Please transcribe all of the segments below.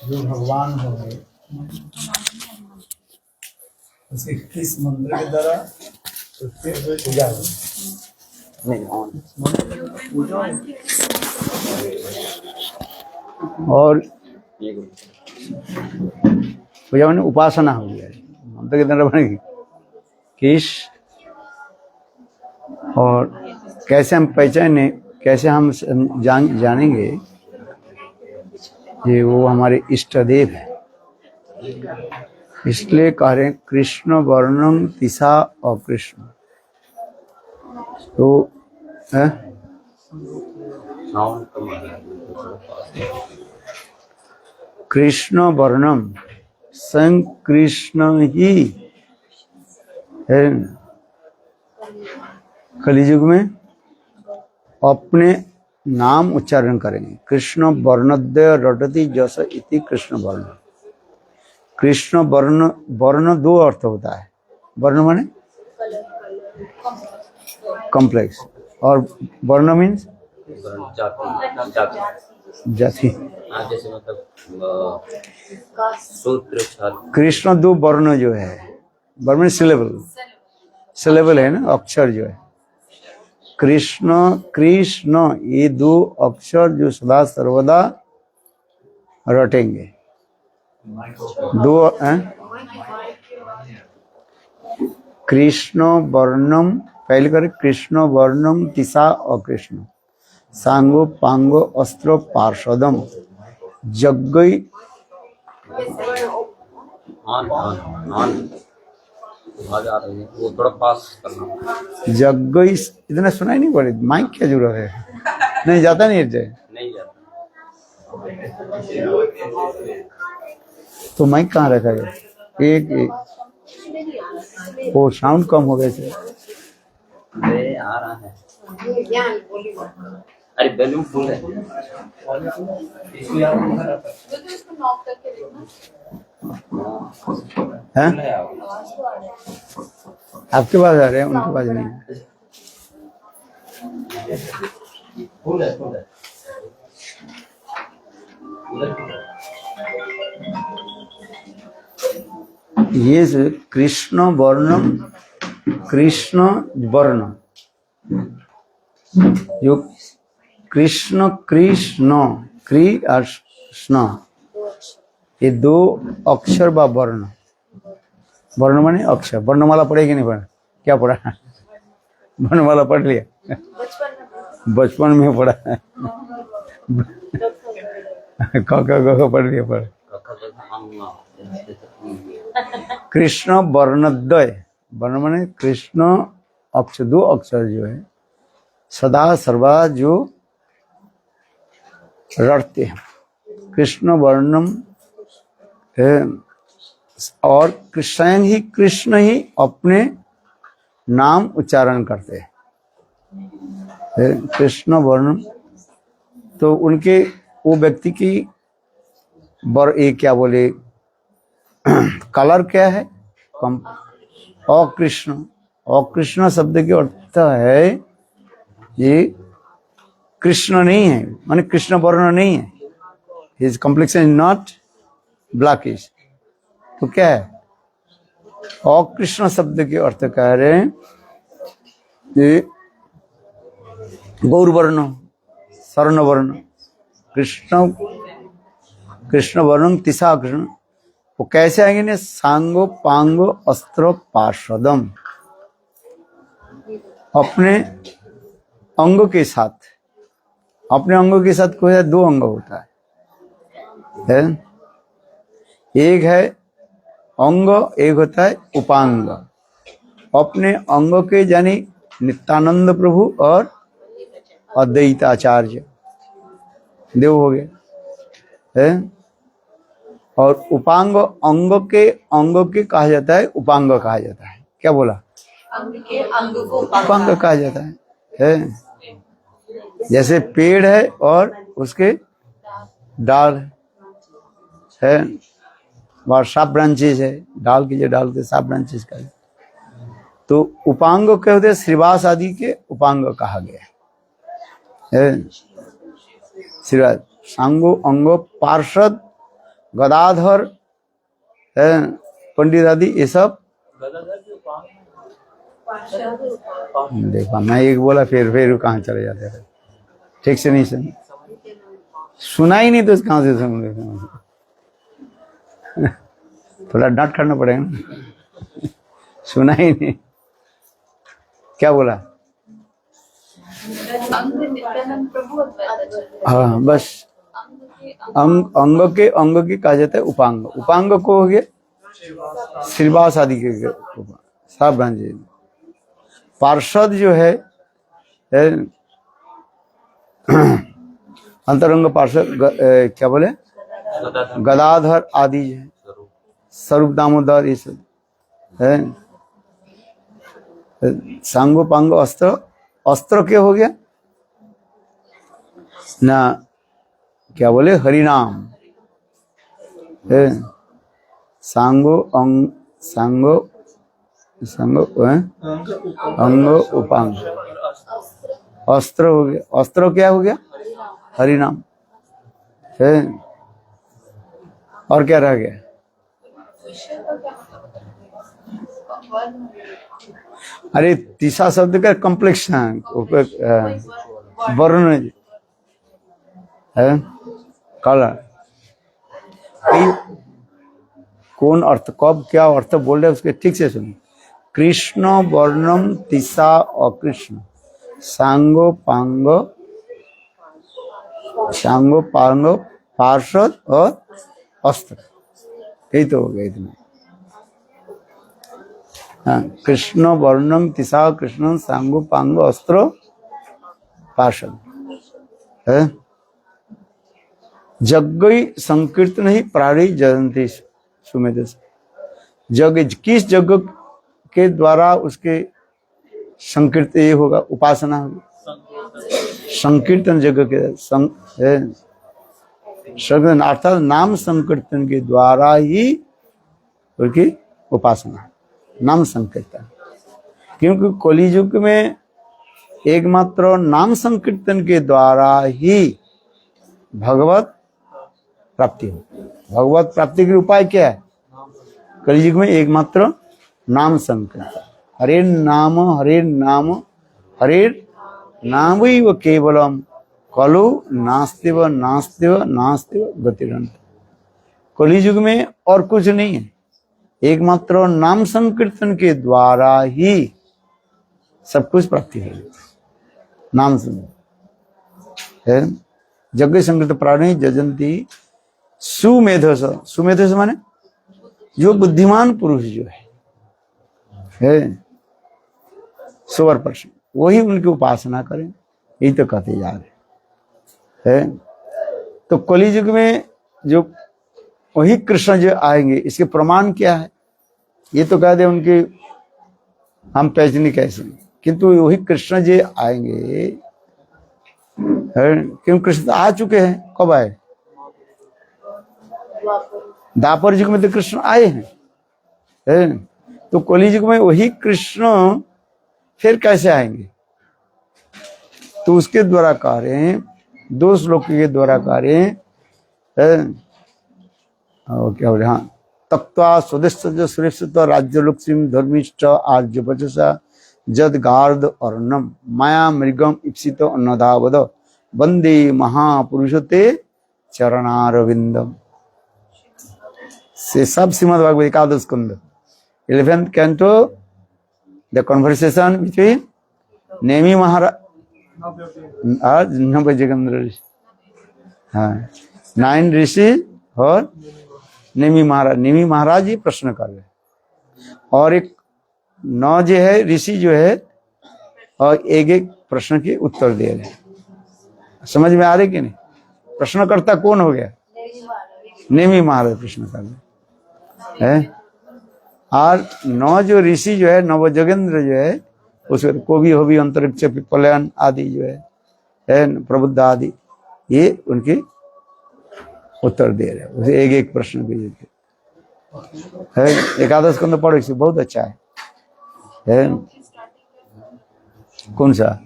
जो भगवान हो गए उसे किस मंत्र के द्वारा उससे पूजा हो और पूजा मैंने उपासना हो गया मंत्र के द्वारा बनेगी किस और कैसे हम पहचाने कैसे हम जानेंगे ये वो हमारे इष्ट देव है इसलिए कह रहे हैं कृष्ण वर्णम तिसा और कृष्ण तो कृष्ण वर्णम संग कृष्ण ही है कलियुग में अपने नाम उच्चारण करेंगे कृष्ण वर्णद्वय रटति जस इति कृष्ण वर्ण कृष्ण वर्ण वर्ण दो अर्थ होता है वर्ण माने कॉम्प्लेक्स और वर्ण मीन्स जाति कृष्ण दो वर्ण जो है वर्ण में सिलेबल है ना अक्षर जो है कृष्ण कृष्ण ये दो अक्षर जो सदा सर्वदा रटेंगे दो कृष्ण वर्णम पहले करें कृष्ण वर्णम तिसा और कृष्ण सांगो पांगो अस्त्र पार्षदम जग्गई वो थोड़ा पास करना जग्गई इतना सुनाई नहीं पड़े माइक क्या जरूरत है नहीं जाता नहीं जाता तो माइक कहाँ रखा है एक वो साउंड कम हो गए थे आ रहा है अरे बैलून फुल है हैं आपके पास आ रहे हैं उनके पास नहीं ये कृष्ण वर्णम कृष्ण वर्ण जो कृष्ण कृष्ण क्री और स्न ये दो अक्षर व वर्ण वर्ण माने अक्षर वर्णमाला पढ़ेगी नहीं पढ़ा क्या पढ़ा वर्णमाला पढ़ लिया बचपन में पढ़ा क पढ़ लिया पढ़ कृष्ण वर्णद्वय वर्ण माने कृष्ण अक्षर दो अक्षर जो है सदा सर्वदा जो रटते हैं कृष्ण वर्णम और कृष्ण ही अपने नाम उच्चारण करते हैं कृष्ण वर्णम तो उनके वो व्यक्ति की क्या बोले कलर क्या है अकृष्ण शब्द के अर्थ है ये कृष्ण नहीं है माने कृष्ण वर्ण नहीं है his complexion is not blackish तो क्या है अकृष्ण शब्द के अर्थ कह रहे हैं कि गौरवर्ण स्वर्ण वर्ण कृष्ण वर्णम तिसा कृष्ण वो कैसे आएंगे ने सांगो पांगो अस्त्र पार्षदम अपने अंगों के साथ कोई दो अंग होता है एक है अंग एक होता है उपांग अपने अंगों के यानी नित्यानंद प्रभु और अद्वैताचार्य देव हो गए है और उपांग अंग के कहा जाता है, उपांग कहा जाता है। क्या बोला? अंग के अंग को उपांग कहा जाता है? जैसे पेड़ है और उसके डाल है, और सब ब्रांचेज है, डाल की जो डाल के सब ब्रांचेज का है। तो उपांग क्या होते हैं? श्रीवास आदि के उपांग कहा गया है। श्रीवास, सांगो, अंगो, पार्षद, गदाधर है, पंडित आदि, ये सब। देखा, मैं एक बोला फिर कहाँ चले जाते थे, ठीक से नहीं सुना ही नहीं, तो कहाँ से सुन रहे? थोड़ा डांट करना पड़ेगा ना। सुना ही नहीं, क्या बोला? हाँ बस, अंग के कहा जाता है उपांग। उपांग को हो गया श्रीवास आदि के सब ब्रांचे। पार्षद जो है अंतरंग पार्षद, क्या बोले, गदाधर आदि है, स्वरूप दामोदर, ये सब है। सांगो पांगो अस्त्र, अस्त्र क्या हो गया ना, क्या बोले, हरिनाम है। सांगो अंग, सांगो सांगो अंगो उपांग, अस्त्र हो गया। अस्त्र क्या हो गया? हरिनाम है। और क्या रह गया? अरे तीसरा शब्द का कॉम्प्लेक्शन, वर्ण है, कलर। कौन अर्थ, कब क्या अर्थ बोल रहे उसके ठीक से सुनिए। कृष्ण वर्णम तिसा अकृष्ण, सांगो पांगो, सांगो पांगो, पार्षद और अस्त्र, यही तो हो गया इतना। हाँ, कृष्ण वर्णम तिसा कृष्ण, सांगो पांगो, अस्त्र, पार्षद है। जग्गई संकीर्तन ही प्राणी जयंती सुमेध। जग, किस जग के द्वारा उसके संकीर्तन ये होगा, उपासना होगी। संकीर्तन जग के संकीर्तन अर्थात नाम संकीर्तन के द्वारा ही उसकी उपासना, नाम संकीर्तन। क्योंकि कलियुग में एकमात्र नाम संकीर्तन के द्वारा ही भगवत प्राप्ति हो। भगवत प्राप्ति के उपाय क्या है? कलियुग में एकमात्र नाम संकीर्तन। हरे नाम हरे नाम हरे नाम व केवलम कलु नास्तिव नास्तिव नास्तिव गतिरंत। कलियुग में और कुछ नहीं है, एकमात्र नाम संकीर्तन के द्वारा ही सब कुछ प्राप्ति है। नाम है यज्ञ संकृत प्राणी जजंती सुमेधस। सुमेधस माने जो बुद्धिमान पुरुष जो है सोवर पर्सन, वही उनकी उपासना करें, यही तो कहते जा रहे हैं। तो कलियुग में जो वही कृष्ण जो आएंगे, इसके प्रमाण क्या है? ये तो कह दे उनके हम पहचाने कैसे, किंतु वही कृष्ण जो आएंगे, क्यों कृष्ण आ चुके हैं। कब आए? द्वापर युग में तो कृष्ण आए हैं। तो कलियुग में वही कृष्ण फिर कैसे आएंगे? तो उसके द्वारा कह रहे हैं, दो श्लोक के द्वारा कह रहे हैं, क्या बोले, हाँ, तक्त्वा स्वदेश सुरेश राज्य लक्ष्मी धर्मिष्ठ आर्य वचसा जद गार्द अर्णम माया मृगम इप्सित अन्नदावद वंदे महापुरुषते चरणारविंदम। से सब श्रीमद् भागवत एकादश स्कंद 11th canto, the conversation between Nemi महाराज और नव जगेंद्र ऋषि, हाँ 9 ऋषि और नेमी महाराज। नेमी महाराज ही प्रश्न कर रहे हैं और एक 9 जो है ऋषि जो है, और एक एक प्रश्न के उत्तर दे रहे हैं। समझ में आ रहे कि नहीं? प्रश्नकर्ता कौन हो गया? नेमी महाराज कृष्ण काल में है। और नौ जो ऋषि जो है, नव जोगेंद्र जो है, उस को भी हो भी अंतरिक्ष पिप्पलायन आदि जो है प्रबुद्ध आदि, ये उनके उत्तर दे रहे हैं। उसे एक एक प्रश्न के है। एकादश स्कंद पढ़ो, इसे बहुत अच्छा है। कौन सा?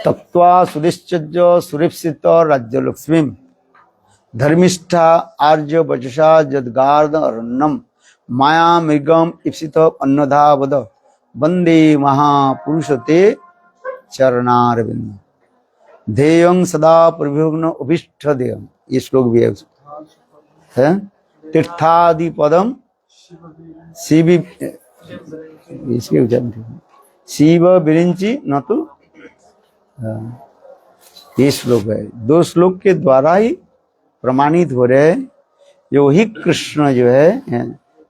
तत्वा सुदिश्चर्य सुरीप्सित राज्य लक्ष्मी धर्मिष्ठा आर्य वचसा जदगार्द अरण्यम माया मृगम इप्सित अन्नधावद वंदे महापुरुष ते चरणारविंद ध्येयं सदा प्रभुग्न अभिष्ट ध्येयम्। ये श्लोक भी है। तीर्थादि पदम शिव, इसके उच्चारण शिव विरिंची न तो, ये श्लोक है। दो श्लोक के द्वारा ही प्रमाणित हो रहे हैं जो ही कृष्ण जो है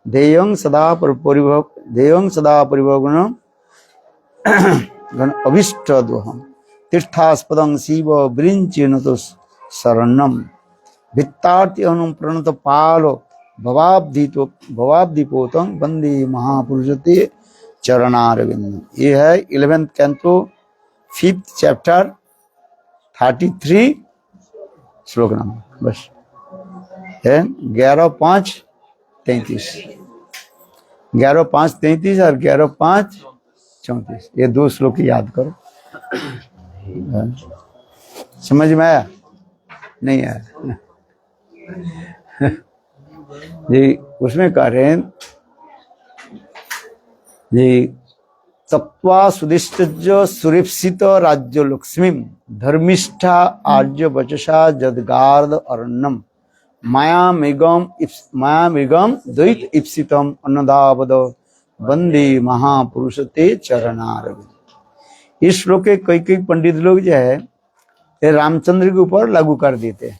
ध्येयं सदा परिभोगन अभिष्ट दोहम तीर्थास्पदं शिव विरिंची न तो शरणम भित्तार्ति अनुम प्रणत पालो भवाब्धिपोतम वंदे महापुरुषते चरणारविंद। ये है 11th कैंटो 5th चैप्टर 33 श्लोक नंबर, बस है 11-5-33, 11-5-33 और 11-5-34, ये दो श्लोक याद करो। समझ में आया? नहीं आया जी? उसमें कह रहे हैं जी, तत्वा सुदिष्टज सुरीप्सित राज्य लक्ष्मी धर्मिष्ठा आर्य वचसा जदगार्द अरण्यम माया मृगम द्वैत इप्सितम अन्नदावद वंदे महापुरुष ते चरणारविंद। इस श्लोक के कई कई पंडित लोग जो है ये रामचंद्र के ऊपर लागू कर देते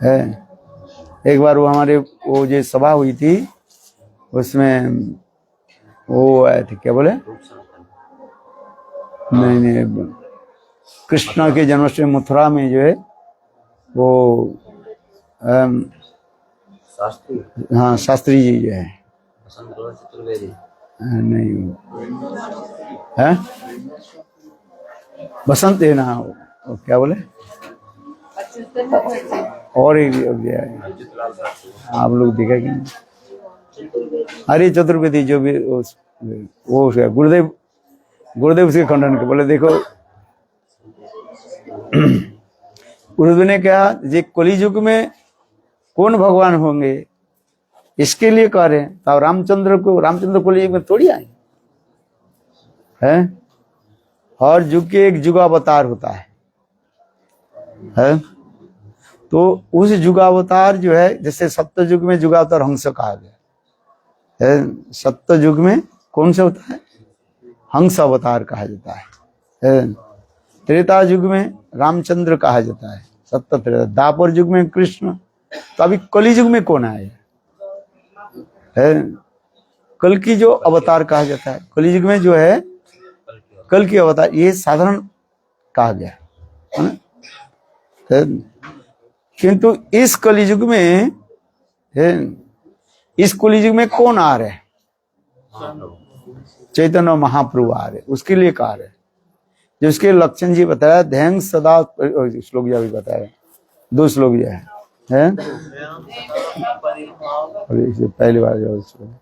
हैं। एक बार वो हमारे वो जो सभा हुई थी उसमें वो आए थे, क्या बोले, नहीं कृष्ण के जन्माष्टमी मथुरा में जो है वो हाँ शास्त्री जी जो है, नहीं है बसंत है ना, वो क्या बोले, और एक आप लोग देखा कि नहीं, हरि चतुर्वेदी जो भी वो गुरुदेव उसके खंडन के बोले, देखो गुरुदेव ने कहा ये कलियुग में कौन भगवान होंगे, इसके लिए कह रहे हैं। तो रामचंद्र कलियुग में थोड़ी आए हैं। हर युग के एक युगावतार होता है। तो उस युगावतार जो है, जैसे सत्य युग में युगावतार हंस कहा गया है, सत्य युग में कौन सा होता है, हंस अवतार कहा जाता है। त्रेता युग में रामचंद्र कहा जाता है, सत्य त्रेता। द्वापर युग में कृष्ण। तो अभी कली युग में कौन आया है, कल की जो अवतार कहा जाता है, कली युग में जो है कल की अवतार, ये साधारण कहा गया है ना। किंतु इस कलियुग में में कौन आ रहे हैं, चैतन्य महाप्रभु आ रहे, उसके लिए कहा रहे। जिसके लक्षण जी बताया, ध्यान सदा, श्लोक जी भी बताया, दो श्लोक जी है पहली बार जो है इसमें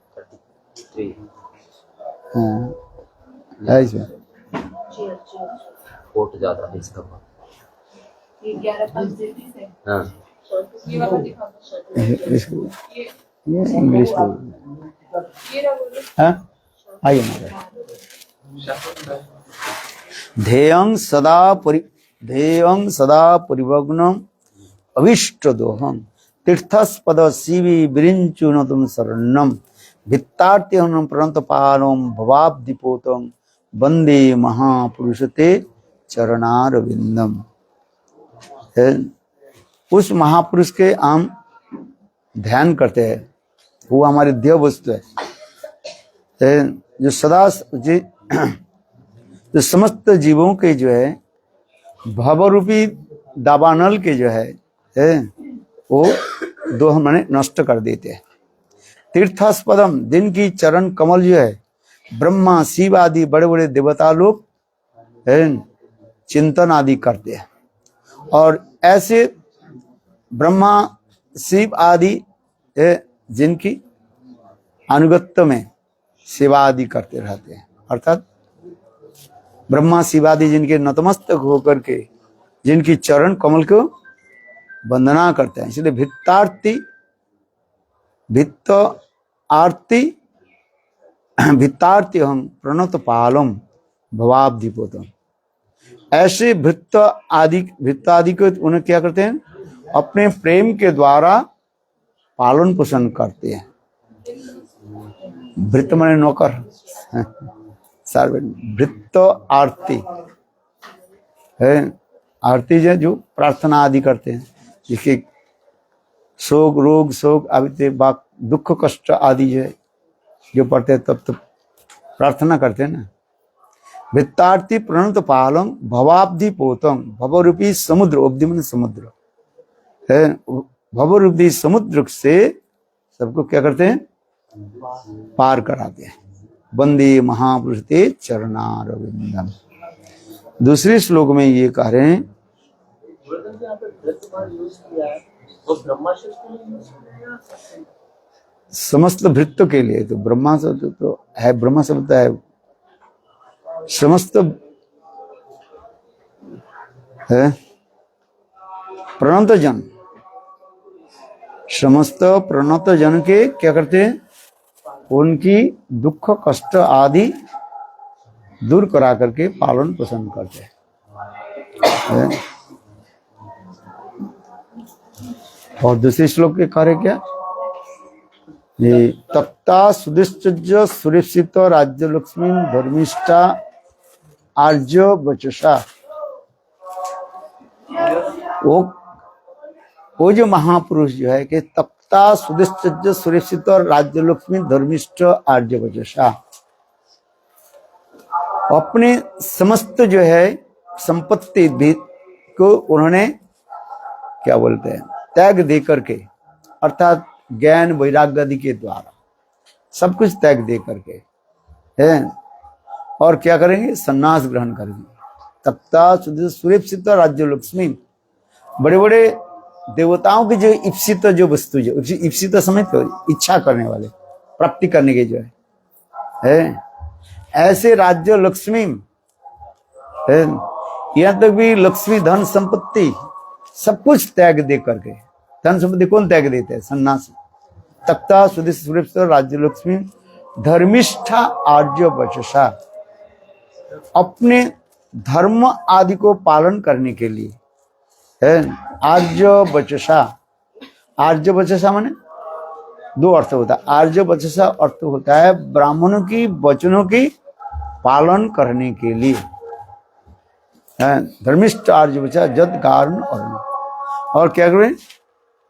कोट ज्यादा है इसका। ये 11-5 है। हाँ ये वाला दिखा दो। ये इंग्लिश को हाँ आइए ना। ध्येयं सदा परिभग्नम अभिष्ट दोहम तीर्थस्पद शिवी विरिंचुनतुम शरणम भित्तार्त्यहनम प्रणतपालम भवाब्धिपोतम वंदे महापुरुष ते चरणारविंदम। उस महापुरुष के हम ध्यान करते हैं, वो हमारी देह वस्तु है जो सदा जो समस्त जीवों के जो है भवरूपी दावानल के जो है वो दोह माने नष्ट कर देते हैं। तीर्थास्पदम, जिनकी चरण कमल जो है ब्रह्मा शिव आदि बड़े बड़े देवता लोग चिंतन आदि करते हैं, और ऐसे ब्रह्मा शिव आदि जिनकी अनुगत्य में सेवा आदि करते रहते हैं, अर्थात ब्रह्मा शिव आदि जिनके नतमस्तक होकर के जिनकी चरण कमल को वंदना करते हैं, इसलिए भित्तार्ति हम प्रणत पालम भवाब्धिपोतम। ऐसे भृत्त आदि को उन्हें क्या करते हैं, अपने प्रेम के द्वारा पालन पोषण करते हैं। भृत्त माने नौकर, भृत्त आरती है, आरती जो प्रार्थना आदि करते हैं, जिसके शोक रोग शोक आदि दुख कष्ट आदि जो पढ़ते हैं तब तो प्रार्थना करते हैं ना। वृत्तार्थी प्रणत पालम भवाब्धि पोतम, भवरूपी समुद्र, उपधि मन समुद्र है, भवरूपी समुद्र से सबको क्या करते हैं, पार कराते हैं। वंदे महापुरुष ते चरणारविंदम। दूसरे श्लोक में ये कह रहे हैं, समस्त भृत्य के लिए, तो ब्रह्मा शब्द तो है, ब्रह्मा शब्द है समस्त है प्रणत जन, समस्त प्रणत जन के क्या करते हैं, उनकी दुख कष्ट आदि दूर करा करके पालन पोषण करते हैं। और दूसरे श्लोक के कार्य क्या, ये तप्ता सुदिश्चर्य सुरक्षित राज्य लक्ष्मी धर्मिष्ठा आर्य वचसा। वो जो महापुरुष जो है कि तप्ता सुदिश्चर्य सुरक्षित राज्य लक्ष्मी धर्मिष्ठ आर्य वचसा, अपने समस्त जो है संपत्ति भी को उन्होंने क्या बोलते हैं, त्याग दे करके, अर्थात ज्ञान वैराग्य आदि के द्वारा सब कुछ त्याग दे करके है, और क्या करेंगे, संन्यास ग्रहण करेंगे। तप्ता सुरक्षित राज्य लक्ष्मी, बड़े बड़े देवताओं की जो इप्सित जो वस्तु, जो इप्सित समय तो इच्छा करने वाले, प्राप्ति करने के जो है ऐसे राज्य लक्ष्मी है, यहाँ तक भी लक्ष्मी धन संपत्ति सब कुछ त्याग दे करके, धन संपत्ति कौन त्याग देते हैं, सन्यासी। तप्ता सुरक्षित राज्य लक्ष्मी धर्मिष्ठा आर्य वचसा, अपने धर्म आदि को पालन करने के लिए है, आर्य वचसा। आर्य वचसा माने दो अर्थ होता है। आर्य वचसा अर्थ होता है ब्राह्मणों की वचनों की पालन करने के लिए, धर्मिष्ठ आर्य वचसा जद कारण और क्या करें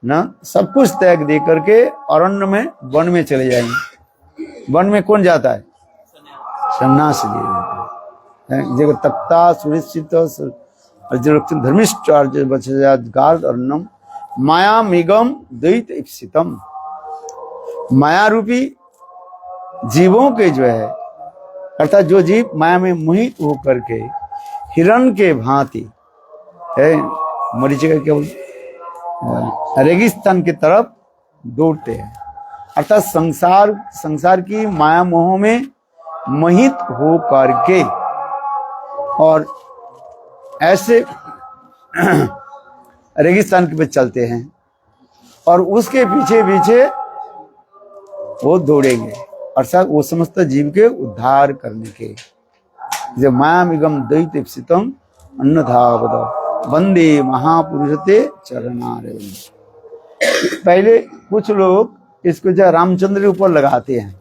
ना, सब कुछ त्याग दे करके अरण्य में वन में चले जाएंगे। वन में कौन जाता है, सन्यासी लिए जाता है। जगह तप्ता सुनिश्चित धर्मिष्ठ आर्य वचसा गार्ध अर्णम माया मिगम द्वैत इप्सितम। माया रूपी जीवों के जो है, अर्थात जो जीव माया में मोहित होकर के हिरण के भांति है, मरीचिका क्या बोलते, रेगिस्तान की तरफ दौड़ते हैं, अर्थात संसार की माया मोह में मोहित हो करके, और ऐसे रेगिस्तान के पे चलते हैं, और उसके पीछे पीछे वो दौड़ेंगे, अर्थात वो समस्त जीव के उद्धार करने के। जब माया मिगम द्वैत इप्सितम अन्नधावद वंदे महापुरुष ते चरणारविंद। पहले कुछ लोग इसको जो रामचंद्र के ऊपर लगाते हैं,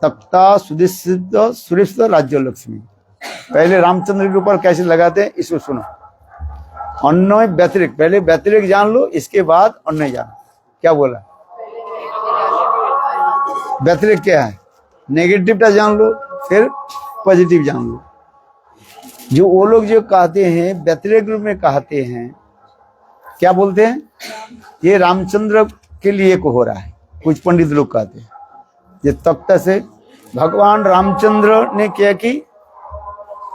तप्ता सुरक्षित राज्य लक्ष्मी, पहले रामचंद्र के ऊपर कैसे लगाते हैं इसको सुनो। अन्य व्यतिरिक्त, पहले व्यतिरिक्त जान लो, इसके बाद अन्य जानो। क्या बोला, व्यतिरिक्त क्या है, नेगेटिवटा जान लो, फिर पॉजिटिव जान लो। जो वो लोग जो कहते हैं व्यतिरिक्त रूप में कहते हैं क्या बोलते हैं, ये रामचंद्र के लिए को हो रहा है। कुछ पंडित लोग कहते हैं ये तख्त से भगवान रामचंद्र ने क्या कि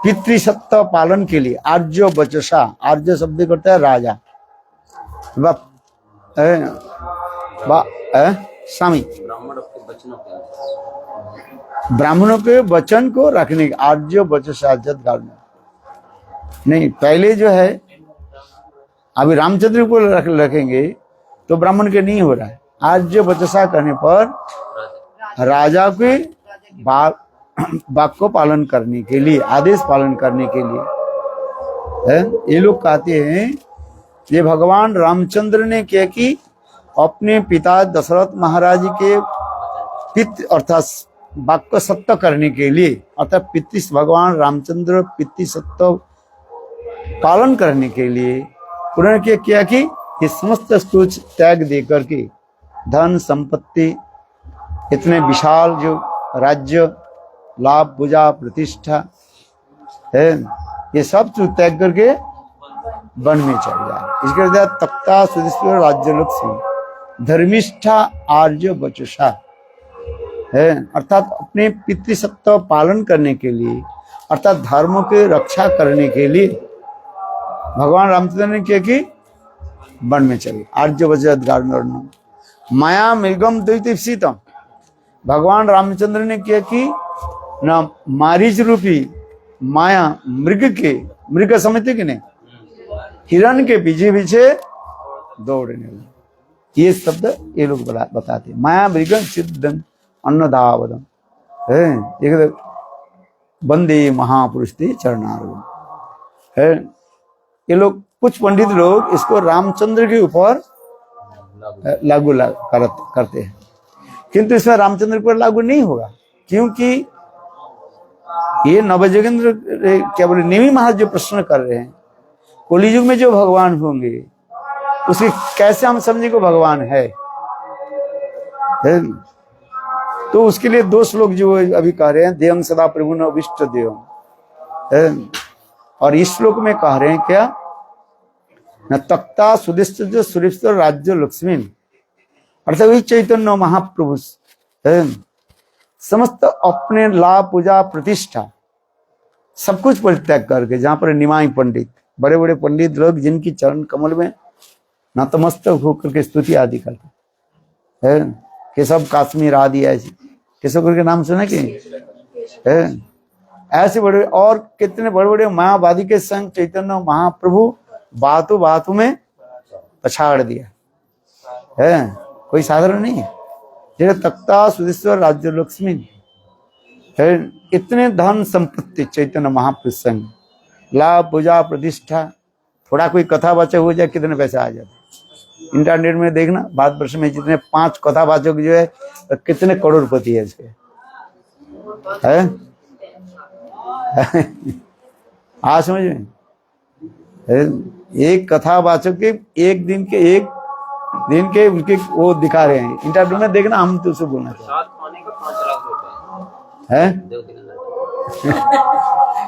पितृसत्ता पालन के लिए आर्य वचसा, आर्य शब्द करता है राजा, स्वामी, ब्राह्मणों के वचन को रखने के आर्य वचसा नहीं। पहले जो है अभी रामचंद्र को रखेंगे तो ब्राह्मण के नहीं हो रहा है। आर्य वचसा करने पर राजा के वाक को पालन करने के लिए, आदेश पालन करने के लिए है। ये लोग कहते हैं ये भगवान रामचंद्र ने क्या कि अपने पिता दशरथ महाराज के पितृ अर्थात वाक को सत्य करने के लिए, अर्थात पितृ भगवान रामचंद्र पितृ सत्य पालन करने के लिए उन्होंने क्या किया कि ये समस्त कुछ त्याग दे करके धन संपत्ति, इतने विशाल जो राज्य, लाभ, पूजा, प्रतिष्ठा है, ये सब चीज त्याग करके वन में चल जाए। इसके बाद तख्ता सुधीश्वर राज्य लक्ष्मी धर्मिष्ठा आर्य वचसा है, अर्थात अपने पितृसत्ता पालन करने के लिए, अर्थात धर्म की रक्षा करने के लिए भगवान रामचंद्र ने क्या कि वन में चले। आर्य वज्र माया मृगम द्वैतीप्सितम, भगवान रामचंद्र ने क्या कि ना मारीच रूपी माया मृग समझते कि नहीं, हिरण के पीछे पीछे दौड़ने लगे। ये शब्द ये लोग बताते, माया मृगम सिद्धम अन्नदावदम है, वंदे महापुरुष ते चरणारविंद है। ये लोग कुछ पंडित लोग इसको रामचंद्र के ऊपर लागू करते हैं, किंतु इसमें रामचंद्र पर लागू नहीं होगा, क्योंकि ये नवजोगेंद्र क्या बोले नेमी महाराज जो प्रश्न कर रहे हैं, कलियुग में जो भगवान होंगे उसे कैसे हम समझे को भगवान है? तो उसके लिए दो श्लोक जो अभी कह रहे हैं, देवं सदा प्रभु न अभिष्ट देवं, और इस श्लोक में कह रहे हैं क्या न तख्ता सुदिष्ट सुरिष्ट राज्य लक्ष्मी, अर्थात वही चैतन्य महाप्रभु समस्त अपने लाभ, पूजा, प्रतिष्ठा सब कुछ परित्याग करके, जहां पर निमाई पंडित, बड़े बड़े पंडित लोग जिनकी चरण कमल में नतमस्तक होकर के स्तुति आदि करते है, केशव काश्मीर आदि ऐसे केशव के नाम सुने कि ऐसे बड़े और कितने बड़े बड़े मायावादी के संग चैतन्य महाप्रभु बातों में पछाड़ दिया है, कोई साधारण नहीं है। जैसे तख्ता सुधीश्वर राज्य लक्ष्मी है, इतने धन संपत्ति चैतन्य महापुरुष संग, लाभ, पूजा, प्रतिष्ठा, थोड़ा कोई कथावाचक हो जाए कितने पैसे आ जाते। इंटरनेट में देखना भारतवर्ष में जितने 5 कथावाचक जो है कितने करोड़पति है इसके है। आज समझ में एक कथावाचक के एक दिन के उनके वो दिखा रहे हैं इंटरव्यू में, देखना हम तो उसे बोलना है।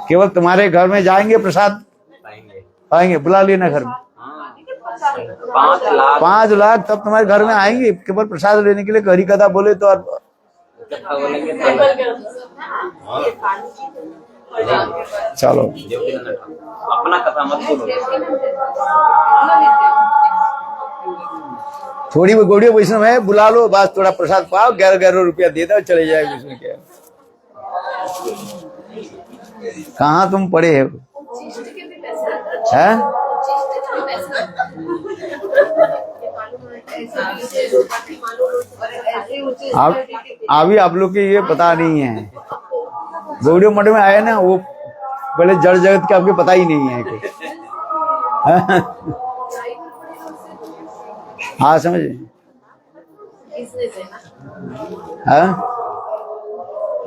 केवल तुम्हारे घर में जाएंगे प्रसाद पाएंगे, बुला लेना घर में 5 लाख तब तुम्हारे घर में आएंगे केवल प्रसाद लेने के लिए। हरी कथा बोले तो चलो अपना कथा मत बोलो, थोड़ी गौड़ी वैष्णव है, बुला लो बस, थोड़ा प्रसाद पाओ, 11 रुपया दे दो, चले जाएगा। उसमें क्या कहाँ तुम पढ़े हो हैं? अभी आप लोग के ये पता नहीं है, गौड़ी मठ में आए ना वो पहले जड़ जगत के आपके पता ही नहीं है कि हाँ समझे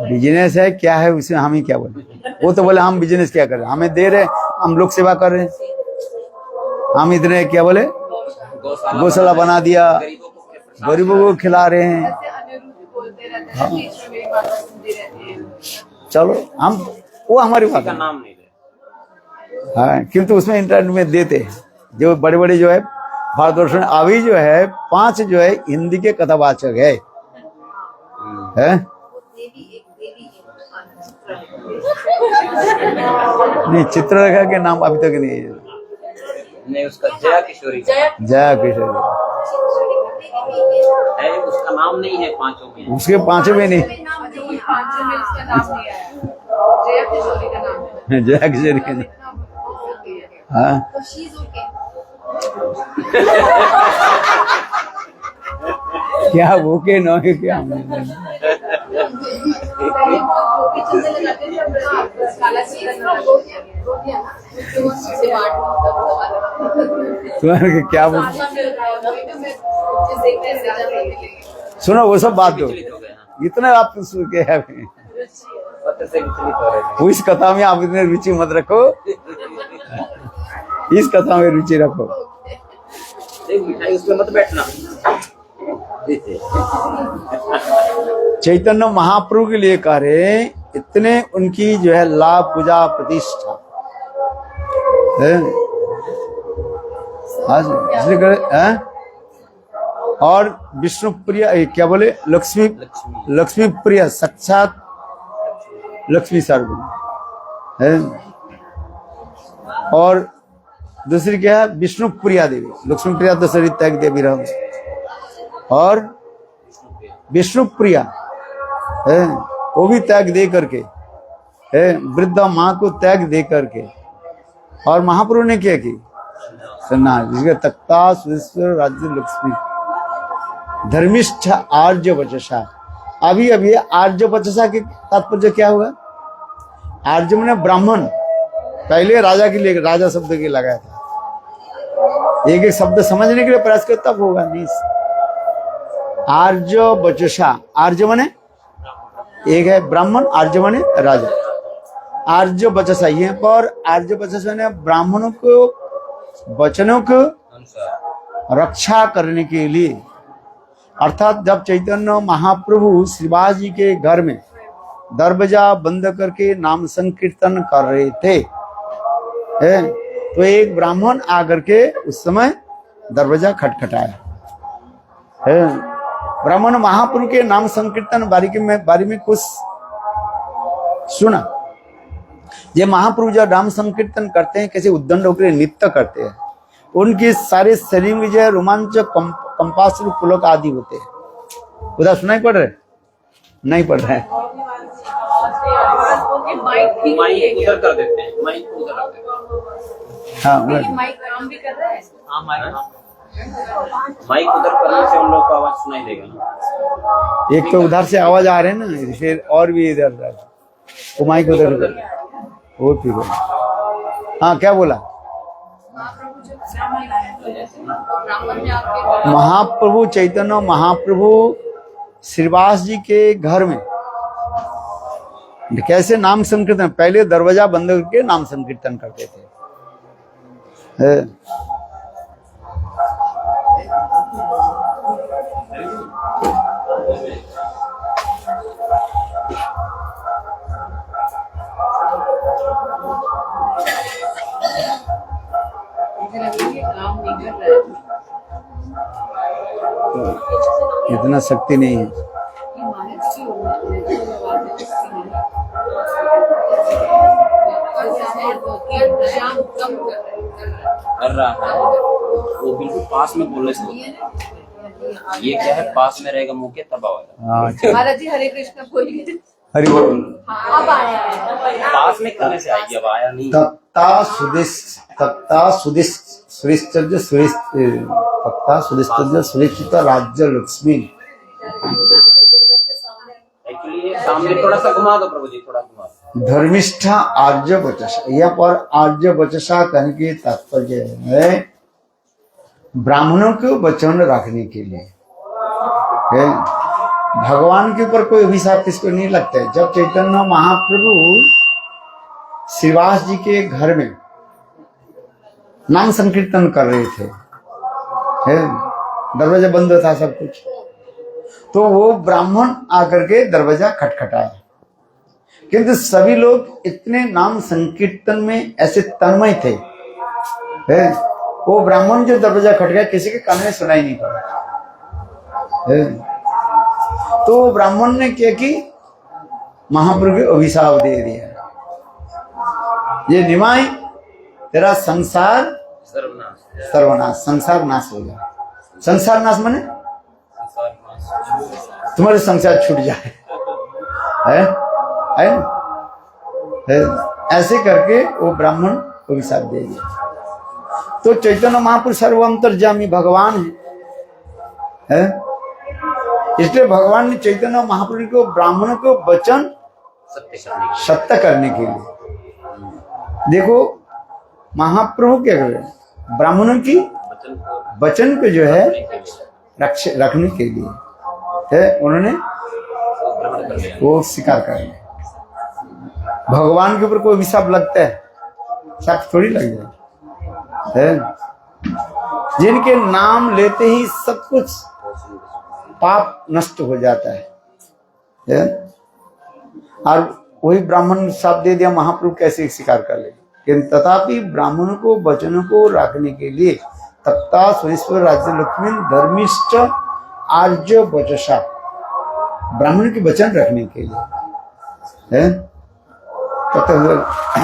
बिजनेस है क्या है उसमें हम ही क्या बोले। वो तो बोले हम बिजनेस क्या कर रहे हैं, हमें दे रहे, हम लोग सेवा कर रहे हैं, हम इतने क्या बोले गौशाला बना दिया, गरीबों को खिला रहे हैं। हाँ। चलो हम वो हमारी बात नाम नहीं ले, हाँ, किंतु उसमें इंटरनेट में देते हैं जो बड़े बड़े जो है भारतवर्ष में अभी जो है 5 जो है हिंदी के कथावाचक है, हैं? नहीं, चित्रलेखा के नाम अभी तक नहीं है। नहीं, उसका जया किशोरी जया किशोरी है, उसका नाम नहीं है पांचों में। उसके 5 में नहीं, उसका नाम नहीं आया, जया किशोरी का नाम है। जया किशोरी के नाम। हाँ तो शी इज ओके। क्या वो के नो है क्या पहले वो गोपी चंद लगाते थे, अब काला सी रोटियां ना, उसके वो से बांट तुम्हारे क्या बोल सुनो वो सब बात दो, विचलित हो गए, हाँ। इतना आप सुन के है पत्र से विचलित हो रहे थे। इस कथा में आप इतने रुचि मत रखो, इस कथा में रुचि रखो। देख मिठाई उसमें मत बैठना। चैतन्य महाप्रभु के लिए कह रहे हैं, इतने उनकी जो है लाभ पूजा प्रतिष्ठा है, आज इसलिए कह रहे हैं। और विष्णु प्रिय क्या बोले, लक्ष्मी प्रिय, साक्षात लक्ष्मी सर्व है। और दूसरी क्या है, विष्णु प्रिया देवी, लक्ष्मी प्रिया तो शरीर त्याग देवी राम, और विष्णु प्रिया है वो भी त्याग दे करके है, वृद्धा माँ को त्याग दे करके। और महाप्रभु ने क्या की, सन्नास, जिसके तख्ता सुरेश्वर राज्य लक्ष्मी धर्मिष्ठ आर्य वचसा। अभी अभी आर्य वचसा के तात्पर्य क्या होगा, आर्य मैंने ब्राह्मण, पहले राजा के लिए राजा शब्द के लगाया था, एक एक शब्द समझने के लिए प्रयास करता तब होगा। नहीं, आर्य वचसा, आर्य माने एक है ब्राह्मण, आर्य माने राजा। आर्य वचसा, यहाँ पर आर्य वचसा ने ब्राह्मणों को वचनों को रक्षा करने के लिए, अर्थात जब चैतन्य महाप्रभु श्रीवास जी के घर में दरवाजा बंद करके नाम संकीर्तन कर रहे थे, तो एक ब्राह्मण आकर के उस समय दरवाजा खटखटाया है। ब्राह्मण महाप्रभु के नाम संकीर्तन बारे में कुछ सुना। ये महाप्रभु जब नाम संकीर्तन करते हैं, कैसे उद्दंड होकर नृत्य करते हैं, उनके सारे शरीर में जो रोमांच कंपास पुलक आदि होते हैं। उधर सुनाई पड़ रहे, नहीं पड़ रहा है, माइक उधर कर देते हैं, माइक उधर रख देते हैं। हाँ माइक काम भी कर रहा है। हाँ माइक उधर करने से उन लोग का आवाज सुनाई देगा ना। एक तो उधर से आवाज आ रहे हैं ना, फिर और भी इधर वो माइक उधर वो ठीक है। हाँ क्या बोला, महाप्रभु चैतन्य महाप्रभु श्रीवास जी के घर में कैसे नाम संकीर्तन, पहले दरवाजा बंद करके नाम संकीर्तन करते थे। इतना शक्ति नहीं है। कर रहा है वो बिल्कुल पास में बोलने से होता है। ये क्या है, पास में रहेगा मुंह के तब आएगा। महाराज जी हरे कृष्ण बोलिए। हरि बोल। अब आया है। पास में करने से आएगी, अब आया नहीं। तत्ता सुदिष्ट राज्य लक्ष्मी। एक्चुअली सामने थोड़ा सा घुमा दो प्रभु जी, थोड़ा घुमा दो। धर्मिष्ठा आर्य वचसा, यहाँ पर आर्य वचसा कहने के तात्पर्य है ब्राह्मणों को वचन रखने के लिए है। भगवान के ऊपर कोई अभिशाप इसको नहीं लगता है। जब चैतन्य महाप्रभु श्रीवास जी के घर में नाम संकीर्तन कर रहे थे, दरवाजा बंद था सब कुछ, तो वो ब्राह्मण आकर के दरवाजा खटखटाया, किंतु सभी लोग इतने नाम संकीर्तन में ऐसे तन्मय थे वो ब्राह्मण जो दरवाजा खटका किसी के कान में सुनाई नहीं पड़ा। तो ब्राह्मण ने क्या कि महाप्रभु को अभिशाप दे दिया, ये निमाई तेरा संसार सर्वनाश सर्वनाश, संसार नाश हो जाए। संसार नाश माने तुम्हारे संसार छूट जाए, है ना? ऐसे करके वो ब्राह्मण को अभिशाप दे दिया। तो चैतन्य महापुरुष सर्वंतर्यामी भगवान है, इसलिए भगवान ने चैतन्य महापुरुष को ब्राह्मण को वचन सत्य करने के लिए, देखो महाप्रभु क्या कर रहे हैं, ब्राह्मणों की वचन को जो है रखने के लिए है, उन्होंने वो स्वीकार कर लिया। भगवान के ऊपर कोई अभिशाप लगता है? शाप थोड़ी लग जाए है? जिनके नाम लेते ही सब कुछ पाप नष्ट हो जाता है? और वही ब्राह्मण शाप दे दिया, महाप्रभु कैसे स्वीकार कर ले? तथापि ब्राह्मणों को वचनों को रखने के लिए तत्ता सुरेश्वर राज्य लक्ष्मी धर्मिष्ठ आर्य वचसा, ब्राह्मण के वचन रखने के लिए है,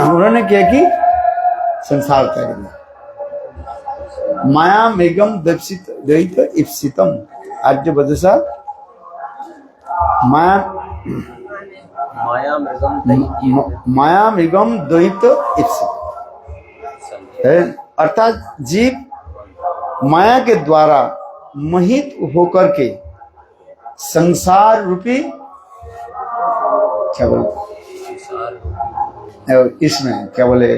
उन्होंने क्या कि संसार त्याग दिया। माया मेघम द्वैत इप्सितम आर्य वचसा, माया मृगम द्वैत इप्सित है, अर्थात जीव माया के द्वारा मोहित होकर के संसार रूपी क्या बोले, इसमें क्या बोले,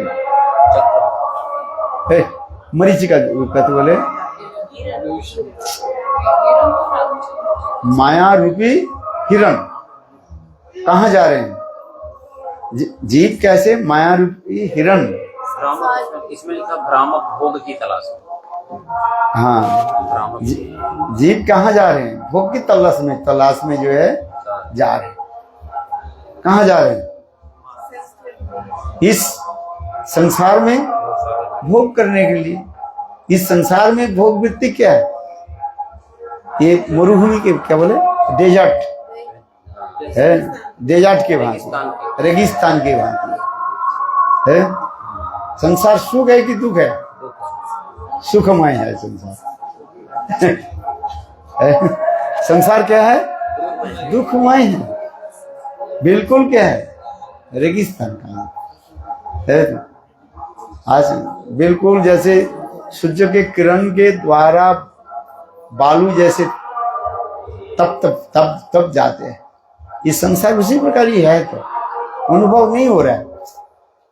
मरीचिका कहते बोले, माया रूपी हिरण कहाँ जा रहे हैं? जीव कैसे माया रूपी हिरण, इसमें लिखा भ्रामक भोग की तलाश। हाँ, जीव कहाँ जा रहे हैं? भोग की तलाश में जो है जा रहे हैं। कहाँ जा रहे हैं? इस संसार में भोग करने के लिए। इस संसार में भोग वृत्ति क्या है? ये मरुभूमि के क्या बोले, डेजर्ट है, डेजर्ट के भांति, रेगिस्तान के भांति है। संसार सुख है कि दुख है? सुखमय है संसार। संसार क्या है? दुखमय है, बिल्कुल क्या है? रेगिस्तान का है। आज बिल्कुल जैसे सूर्य के किरण के द्वारा बालू जैसे तप जाते हैं, ये संसार उसी प्रकार ही है। तो अनुभव नहीं हो रहा है,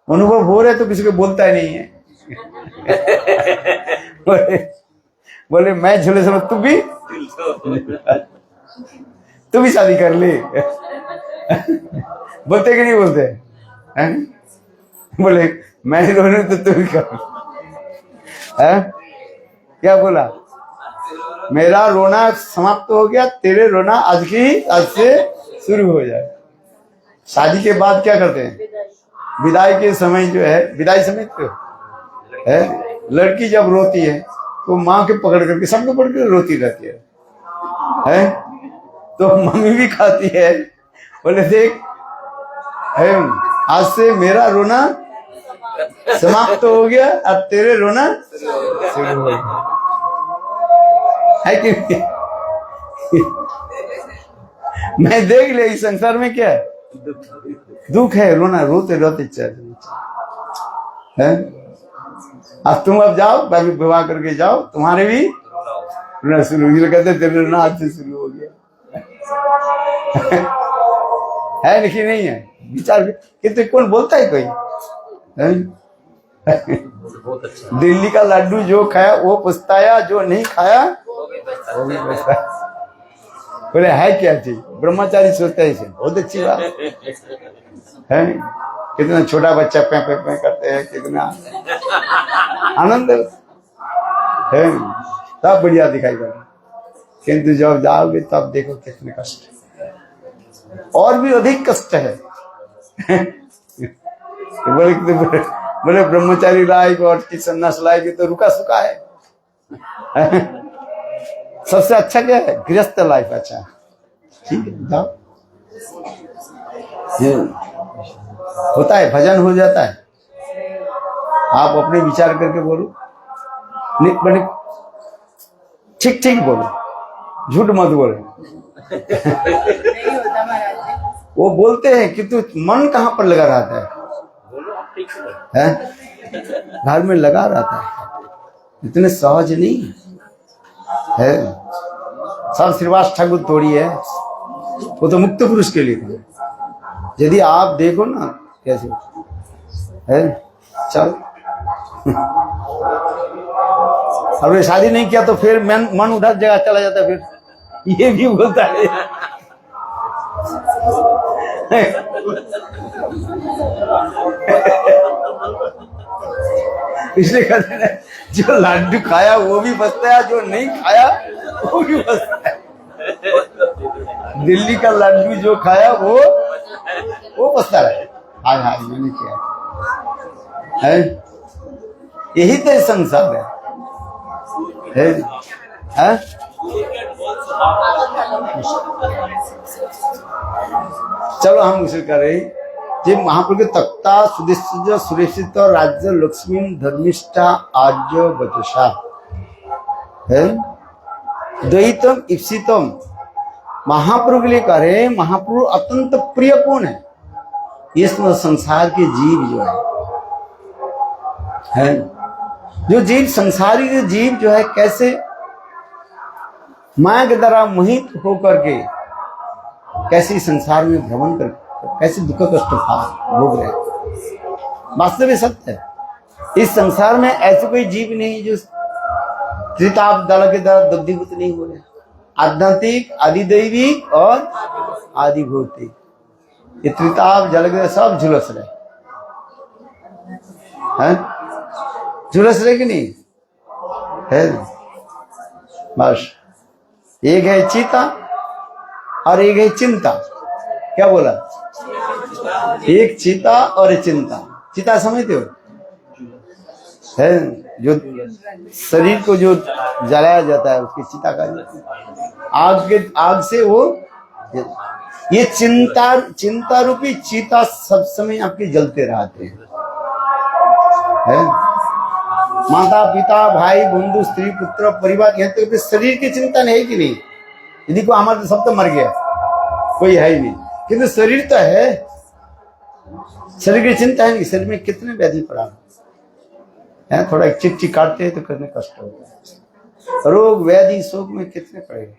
अनुभव हो रहा है तो किसी को बोलता ही नहीं है। बोले मैं झूले समझ, तू भी शादी कर ले। बोलते कि नहीं बोलते हैं? बोले मैं रोने तो तू भी कर, है? क्या बोला? मेरा रोना समाप्त हो गया, तेरे रोना आज से शुरू हो जाए। शादी के बाद क्या करते हैं? विदाई के समय जो है, विदाई समय तो है, लड़की जब रोती है तो माँ के पकड़ करके, सबको पकड़ कर रोती रहती है? तो मम्मी भी खाती है। बोले देख है, आज से मेरा रोना समाप्त हो गया, अब तेरे रोना शुरू हो गया, है कि नहीं? मैं देख लिया इस संसार में क्या है? दुख है, रोना, रोते रोते चल है। अब तुम अब जाओ, भाभी विवाह करके जाओ, तुम्हारे भी रोना शुरू हो गया। कहते तेरे रोना आज से शुरू हो गया। है लेकिन नहीं है? विचार कितने, कौन बोलता है कोई? दिल्ली का लड्डू जो खाया वो पछताया, जो नहीं खाया वो भी पछताया। बोले है क्या चीज? ब्रह्मचारी सोचता है इसे, बहुत अच्छी बात है। कितना छोटा बच्चा पे पे पे करते हैं, कितना आनंद है, तब बढ़िया दिखाई पड़ा। किंतु जब जाओगे तब देखो कितने कष्ट है, और भी अधिक कष्ट है। बोले बोले ब्रह्मचारी लाइफ और सन्यास लाइफ ये तो रुका सुका है। सबसे अच्छा क्या है? गृहस्थ लाइफ अच्छा है। ठीक है, जाओ। ये होता है, भजन हो जाता है। आप अपने विचार करके बोलो, बड़े ठीक ठीक बोलो, झूठ मत बोलो। नहीं होता महाराज जी। वो बोलते हैं कि तू मन कहाँ पर लगा रहता है? घर में लगा रहता है, इतने सहज नहीं है। सब श्रीवास ठाकुर थोड़ी है, वो तो मुक्त पुरुष के लिए था। यदि आप देखो ना कैसे है, चल अरे शादी नहीं किया तो फिर मन उधर जगह चला जाता है, फिर ये भी बोलता है। इसलिए कहते हैं जो लड्डू खाया वो भी बचता है, जो नहीं खाया वो भी बचता है। दिल्ली का लड्डू जो खाया वो बचता है। हाँ हाँ, मैंने किया है, यही तो संसार है। चलो हम उसे करें जे महाप्रभु के तख्ता सुदिष्ट सुरेषित राज्य लक्ष्मी धर्मिष्ठा आर्य वचसा है द्वैतम इप्सितम। महाप्रभु के लिए करे, महाप्रभु अत्यंत प्रिय कौन है? ये संसार के जीव जो है जो जीव, संसारी जीव जो है कैसे माया के द्वारा मोहित होकर के कैसे संसार में भ्रमण कर कैसे दुख कष्ट भोग रहे। वास्तविक सत्य है, इस संसार में ऐसे कोई जीव नहीं जो त्रिताप दल के द्वारा दग्धीभूत नहीं हो रहे। आध्यात्मिक, आदिदैविक और आदि भौतिक, ये त्रिताप जल के सब झुलस रहे हैं, झुलस रहे कि नहीं है? बस एक है चिता और एक है चिंता। क्या बोला? एक चिता और एक चिंता। चिता समझते हो? है जो शरीर को जो जलाया जाता है उसकी चिता का आग से वो, ये चिंता रूपी चिता सब समय आपके जलते रहते हैं। माता पिता भाई बंधु स्त्री पुत्र परिवार, यहाँ तक शरीर की चिंता नहीं है कि नहीं? यदि को हमारे सब तो मर गया, कोई है ही नहीं, किंतु शरीर तो है, शरीर की चिंता है नहीं। शरीर में कितने व्याधि पड़ा है, थोड़ा एक चिट्ठी काटते हैं तो कितने कष्ट होता है, रोग व्याधि शोक में कितने पड़े।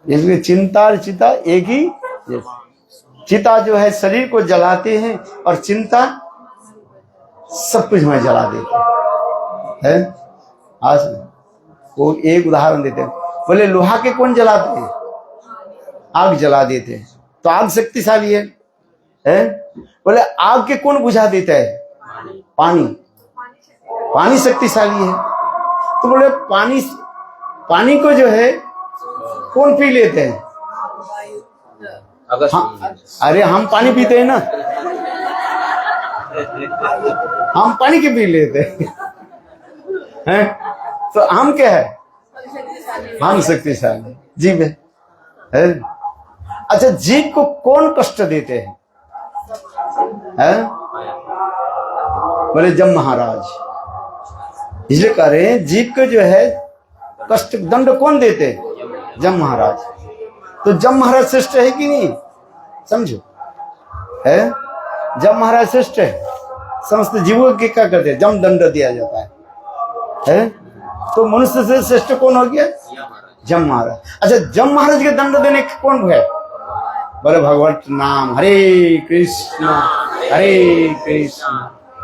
इसलिए चिंता और चिता एक ही। चिता जो है शरीर को जलाते हैं और चिंता सब कुछ में जला देते हैं। आज वो एक उदाहरण देते हैं, बोले लोहा के कौन जलाते हैं? आग जला देते हैं, तो आग शक्तिशाली है। बोले आग के कौन बुझा देता है? पानी शक्तिशाली है। तो बोले पानी को जो है कौन पी लेते हैं? अरे हम पानी पीते हैं ना, हम पानी के पी लेते हैं। तो हम क्या है? हम शक्तिशाली जीव है। अच्छा, जीव को कौन कष्ट देते हैं? बोले जम महाराज। इसलिए कह रहे हैं जीव को जो है कष्ट दंड कौन देते हैं? जम महाराज। तो जम महाराज श्रेष्ठ है कि नहीं? समझो, है जम महाराज श्रेष्ठ है। समस्त जीवों के क्या करते हैं? जम दंड दिया जाता है? तो मनुष्य से श्रेष्ठ कौन हो गया? जम महाराज। अच्छा, जम महाराज के दंड देने कौन है? बोले भगवत नाम, हरे कृष्ण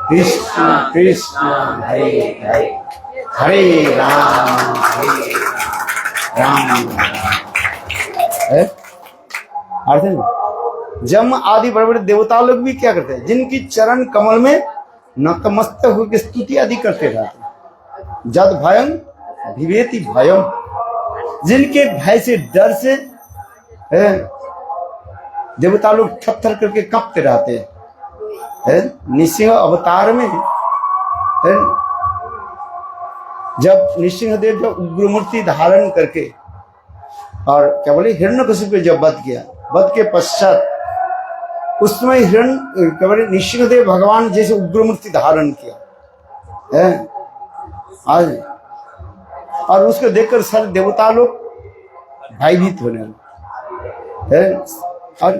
कृष्ण कृष्ण हरे हरे, हरे राम राम। अर्थ है? जम आदि बड़े बड़े देवता लोग भी क्या करते हैं? जिनकी चरण कमल में नतमस्तक होकर स्तुति आदि करते रहते हैं। जद भयं भिवेति भयम, जिनके भय से डर से देवता लोग थर थर करके कांपते रहते हैं। है। नृसिंह अवतार में है, जब नृसिंहदेव जब उग्र मूर्ति धारण करके और क्या बोले हिरण्यकशिपु को जब वध किया, वध के पश्चात उसमें क्या बोले नृसिंहदेव भगवान जैसे उग्र मूर्ति धारण किया है आज, और उसको देखकर सारे देवता लोग भयभीत होने लगे है। और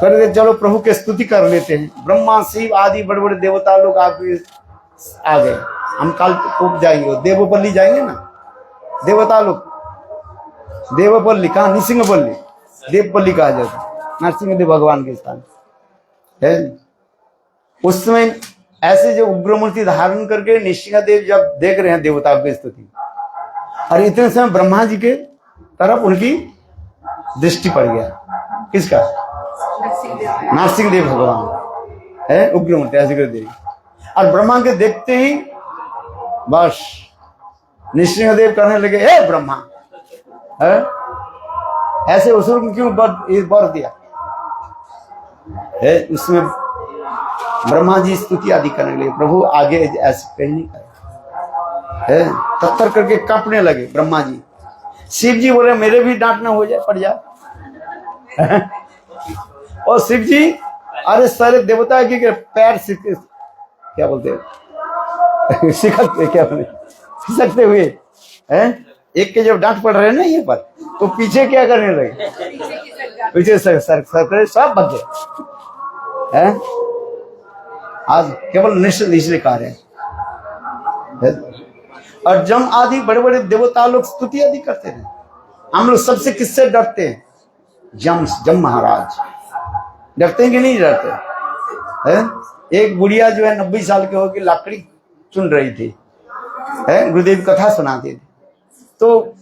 कर चलो प्रभु की स्तुति कर लेते हैं। ब्रह्मा शिव आदि बड़े बड़े देवता लोग आ गए। हम कल को जाएंगे, देवपल्ली जाएंगे ना, देवता लोग देवपल्ली कहा, नृसिंहपल्ली, देवपल्ली कहा जाता नरसिंहदेव भगवान के स्थान है। उस समय ऐसे जो उग्र मूर्ति धारण करके नृसिंहदेव जब देख रहे हैं देवताओं की स्तुति, और इतने समय ब्रह्मा जी के तरफ उनकी दृष्टि पड़ गया। किसका? नरसिंहदेव भगवान है, उग्र मूर्ति ऐसे कर देगी। और ब्रह्मा के देखते ही बस नृसिंहदेव कहने लगे, हे ब्रह्मा है ऐसे असुर को क्यों बर दिया है। उसमें ब्रह्मा जी स्तुति आदि करने लगे, प्रभु आगे ऐसे कहीं नहीं करे है। तत्तर करके कांपने लगे ब्रह्मा जी। शिव जी बोले मेरे भी डांट ना हो जाए, पड़ जाए और शिव जी अरे सारे देवता के पैर क्या बोलते हैं सिखकते, क्या बोले सिसकते हुए हैं। एक के जब डांट पड़ रहे हैं ना ये पर, तो पीछे क्या करने लगे, पीछे सर सब बच गए हैं। आज केवल निश्चित इसलिए कार्य है। और जम आदि बड़े बड़े देवता लोग स्तुति आदि करते हैं। हम लोग सबसे किससे डरते हैं? जम महाराज। डरते हैं कि नहीं डरते हैं? एक बुढ़िया जो है 90 साल के होगी लाकड़ी चुन रही थी है, गुरुदेव कथा सुनाते थे, तो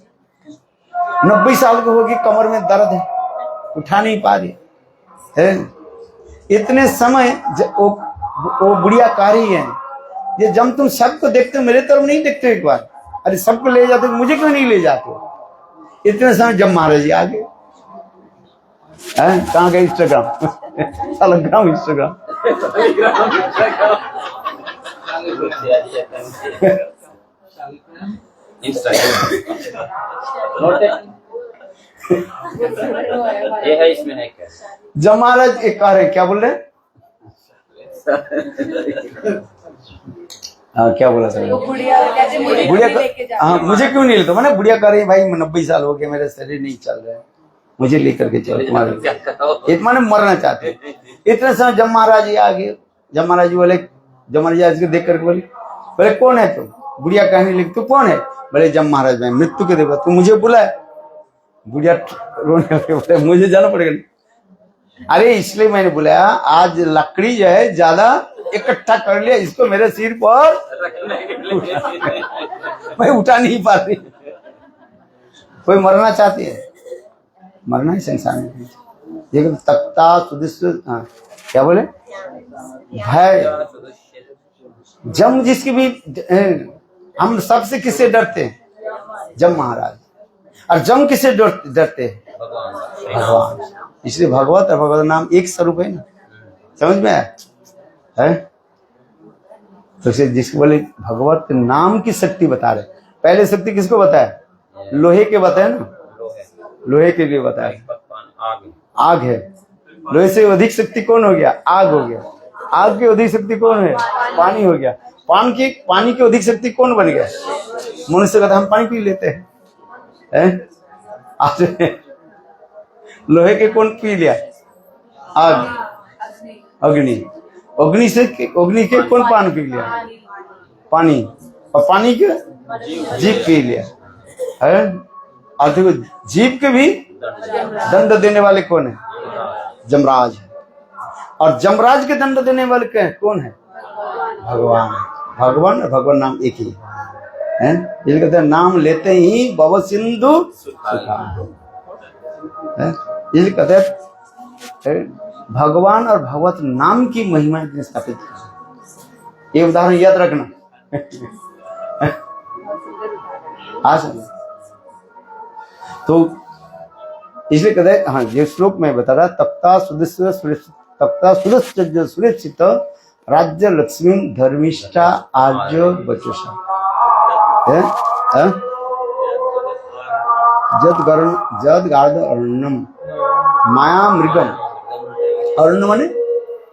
90 साल की होगी, कमर में दर्द है, उठा नहीं पा रही है। इतने समय वो बुढ़िया कह रही है, ये जब तुम सबको देखते हो मेरे तरफ नहीं देखते हो एक बार, अरे सबको ले जाते हो, मुझे क्यों नहीं ले जाते हो? इतने समय जब महाराज जी आ गए, कहाँ गए इंस्टाग्राम अलग्राम इंस्टाग्राम ये है, इसमें है क्या? जब महाराज एक कह रहे क्या बोल रहे हैं? क्या बोला सर? बुढ़िया हाँ, मुझे क्यों नहीं लेते? मैंने बुढ़िया कह रही भाई 90 साल हो गए, मेरा शरीर नहीं चल रहा है, मुझे लेकर के चलो तुम्हारे। एक माने मरना चाहते। इतने समय जब महाराज जी आ गए, जब महाराज जी बोले, जब महाराज जी देख करके बोले कौन है तुम? बुढ़िया कहने लगी तू कौन है? बोले जब महाराज मैं मृत्यु के देवता, तू मुझे बुलाए। बुढ़िया रोने लगे, बोले मुझे जाना पड़ेगा। अरे इसलिए मैंने बुलाया, आज लकड़ी जो है ज्यादा इकट्ठा कर लिया, इसको मेरे सिर पर मैं उठा नहीं पा रही। कोई मरना चाहती है, मरना ही संसार में। लेकिन तख्ता सुदिश्य क्या बोले भय जम, जिसकी भी हम सबसे किससे डरते हैं? जम महाराज। और जम किससे डरते हैं? भगवान। इसलिए भगवत और भगवत नाम एक स्वरूप है ना, समझ में है? तो जिसको बोले भगवत नाम की शक्ति बता रहे। पहले शक्ति किसको बताया? लोहे के बताया ना, लोहे के लिए बताया आग है। लोहे से अधिक शक्ति कौन हो गया? आग हो गया। आग की अधिक शक्ति कौन है? पानी हो गया। पानी की अधिक शक्ति कौन बन गया? मनुष्य का हम पानी पी लेते हैं। आज लोहे के कौन पी लिया? आग, अग्नि। अग्नि के कौन पानी पी लिया? पानी। और पानी के जीव पी लिया है। और देखो जीव के भी दंड देने वाले कौन है? जमराज। और जमराज के दंड देने वाले कौन है? भगवान। भगवान और भगवान नाम एक ही है। ये कहते हैं नाम लेते ही भव सिंधु ये कहते हैं भगवान और भगवत नाम की महिमा स्थापित की। ये उदाहरण याद रखना। तो इसलिए कहते हैं, हाँ ये श्लोक में बता रहा, तप्ता सुदिश्य तप्ता सुरस्य सुरक्षित राज्य लक्ष्मी धर्मिष्ठा आर्य वचसा जद गार्ध अरण्यम माया मृगम। अरण्य माने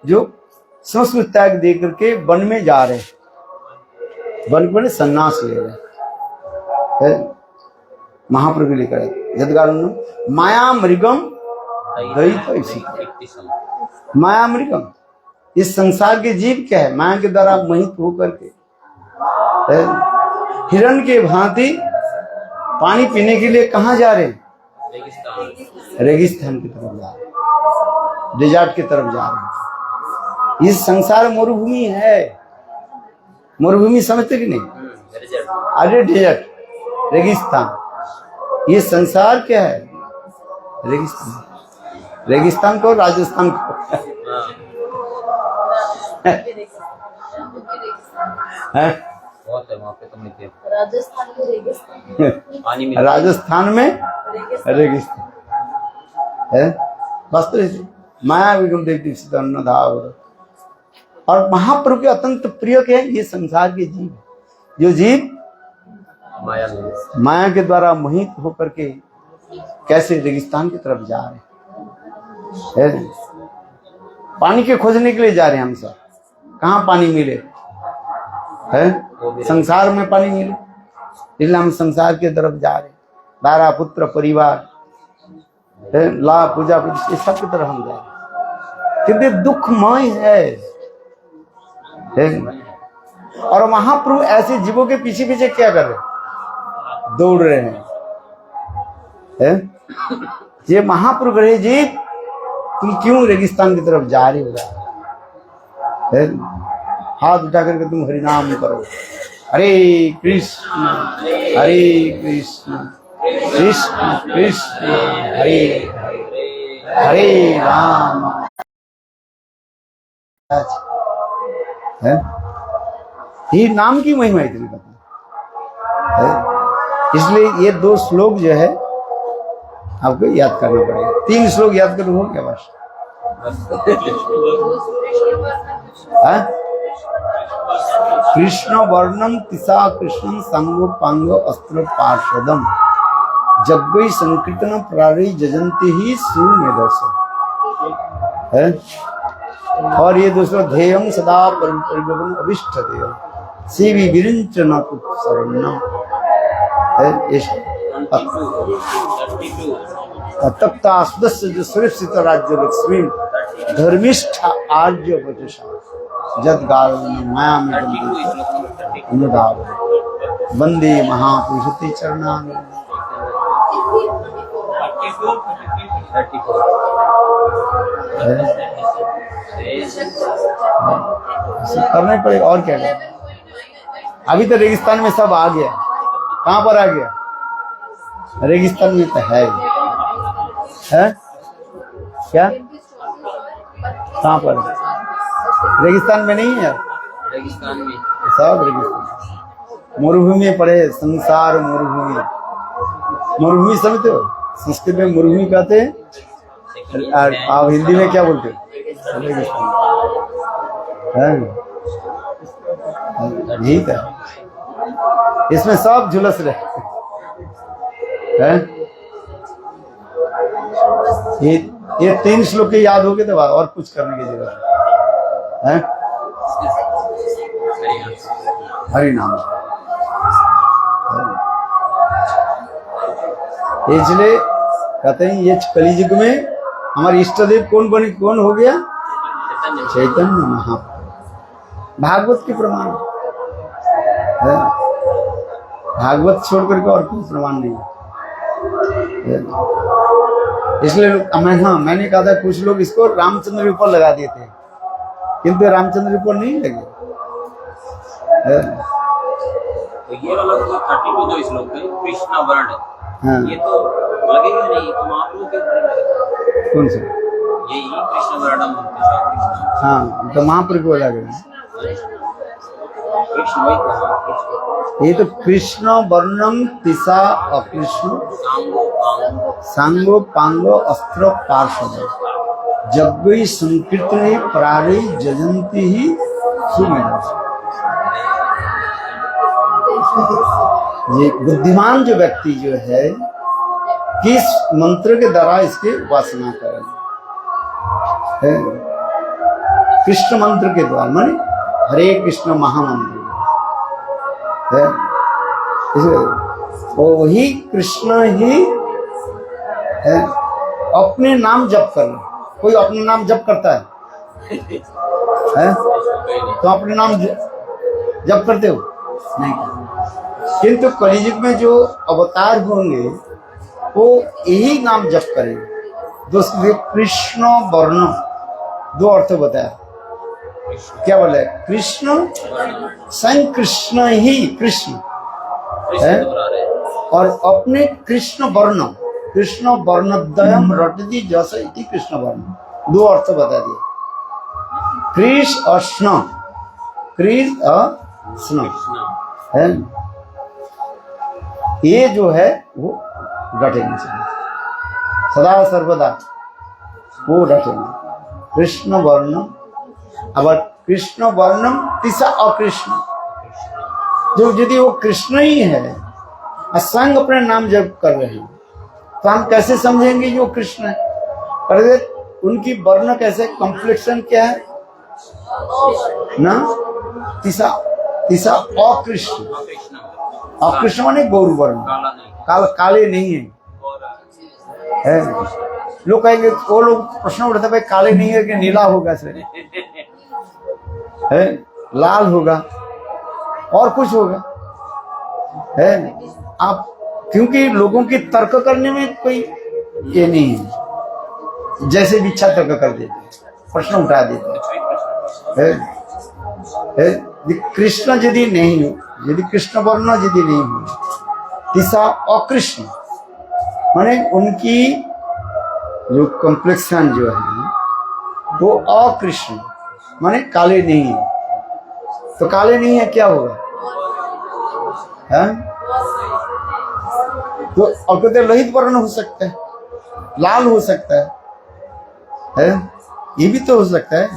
जो संस्कृत त्याग दे करके वन में जा रहे, वन में सन्यास ले रहे, महाप्रभु लेकर जद गार्ध माया मृगम दयित। माया मृगम, इस संसार के जीव क्या है? माया के द्वारा मोहित होकर के हिरण के भांति पानी पीने के लिए कहाँ जा रहे हैं? रेगिस्तान की तरफ जा रहे हैं, डेजर्ट की तरफ जा रहे हैं। इस संसार मरुभूमि है। मरुभूमि समझते कि नहीं? अरे डेजर्ट, रेगिस्तान। ये संसार क्या है? रेगिस्तान। रेगिस्तान को, राजस्थान को बहुत है वहाँ पे तो मिलते हैं। राजस्थान में रेगिस्तान, पानी में राजस्थान में रेगिस्तान है। वास्तव माया विगम देवी अन्नधाव। और महाप्रभु के अत्यंत प्रिय के हैं ये संसार के जीव, जो जीव माया के द्वारा मोहित होकर के कैसे रेगिस्तान की तरफ जा रहे हैं। पानी के खोजने के लिए जा रहे हैं हम सब। कहाँ पानी मिले है? संसार में पानी मिले, इसलिए हम संसार की तरफ जा रहे हैं। दारा पुत्र परिवार ला पूजा इस सब की तरफ हम जा रहे हैं, क्योंकि दुखमय है। और महाप्रभु ऐसे जीवों के पीछे पीछे क्या कर रहे हैं? दौड़ रहे हैं। ये महाप्रभु रहे जीव, तुम क्यों रेगिस्तान की तरफ जा रहे हो? हाथ उठा करके तुम हरिनाम करो, हरे कृष्ण कृष्ण कृष्ण हरे हरे राम। ये नाम की महिमा इतनी पता है। इसलिए ये 2 श्लोक जो है आपको याद करना पड़ेगा। 3 श्लोक याद करो, हो क्या बस? कृष्ण वर्णम तिसा कृष्ण सांगोपांग अस्त्र पार्षदम जग्गई संकीर्तन प्रारी जजंती ही सुमेधस है। और ये दूसरा ध्येयम सदा परिभवन अभिष्ट देय सेवी विरिंच न शरणम है। तप्ता सदस्य जो सुरक्षित राज्य लक्ष्मी धर्मिष्ठ आर्य वचसा जद गाल माया में अनुदाव वंदे महापुरुषते चरणान। करना पड़ेगा और क्या करें? अभी तो रेगिस्तान में सब आ गया। कहाँ पर आ गया? रेगिस्तान में तो है क्या? कहाँ पर? रेगिस्तान में नहीं है, रेगिस्तान में सब रेगिस्तान मरुभूमि पड़े। संसार मरुभूमि, मरुभूमि समझते हो? संस्कृत में मरुभूमि कहते हैं, आप हिंदी में क्या बोलते हो? रेगिस्तान ठीक है। इसमें सब झुलस रहे हैं। ये 3 श्लोक के याद हो गए तो और कुछ करने की जरूरत है। हरि नाम। इसलिए कहते हैं ये कलियुग में हमारे इष्ट देव कौन हो गया? चैतन्य महाप्रभु। भागवत के प्रमाण है। भागवत छोड़ करके और कोई प्रमाण नहीं। इसलिए मैंने कहा था कुछ लोग इसको रामचंद्र के ऊपर लगा दिए थे, किंतु रामचंद्र के ऊपर नहीं लगे। तो ये वाला तो 32 जो श्लोक है कृष्ण वर्ण, ये तो लगेगा नहीं, तो महाप्रभु के ऊपर लगेगा। कौन सा? यही कृष्ण वर्णम बोलते हैं। हाँ, तो महाप्रभु को लगेगा। कृष्ण वही तो ये तो कृष्ण वर्णम तिसा अकृष्ण सांगो पांगो अस्त्र पार्षद। जग्गई संकीर्तने प्रारे जजंती ही सुमेधा। ये बुद्धिमान जो व्यक्ति जो है किस मंत्र के द्वारा इसकी उपासना करें, कृष्ण मंत्र के द्वारा, माने हरे कृष्ण महामंत्र है। वही कृष्ण ही है, अपने नाम जप करना। कोई अपना नाम जप करता है? तो अपने नाम जप करते हो? नहीं। किंतु कलियुग में जो अवतार होंगे वो यही नाम जप करेंगे। दोस्तों कृष्ण वर्ण दो अर्थ बताया। क्या बोले? कृष्ण, स्वयं कृष्ण ही कृष्ण है, और अपने कृष्ण वर्ण, कृष्ण वर्णद्वयम रटति जस इति कृष्ण वर्ण, दो अर्थ बता दिए। कृष और स्न, कृष और स्न है, ये जो है वो रटेंगे सदा सर्वदा, वो रटेंगे कृष्ण वर्ण। अब कृष्ण वर्णम तिसा अकृष्ण, जो यदि वो कृष्ण ही है और संग अपने नाम जप कर रहे हैं तो हम कैसे समझेंगे जो कृष्ण है? अरे उनकी वर्ण कैसे, कॉम्प्लेक्शन क्या है ना? तिसा, तिसा अकृष्ण, अकृष्ण माने गौर वर्ण, काले नहीं है। लोग कहेंगे, वो लोग प्रश्न उठाते भाई काले नहीं है कि नीला होगा से है, लाल होगा और कुछ होगा है। आप क्योंकि लोगों की तर्क करने में कोई ये नहीं है, जैसे भी इच्छा तर्क कर देते, प्रश्न उठा देते है। कृष्ण यदि नहीं हो, यदि कृष्ण वर्ण यदि नहीं हो, तिसा अकृष्ण माने उनकी जो कॉम्प्लेक्शन जो है वो अकृष्ण माने काले नहीं है। तो काले नहीं है क्या होगा है? तो और कहते लोहित वर्ण हो सकता है, लाल हो सकता है, ये भी तो हो सकता है,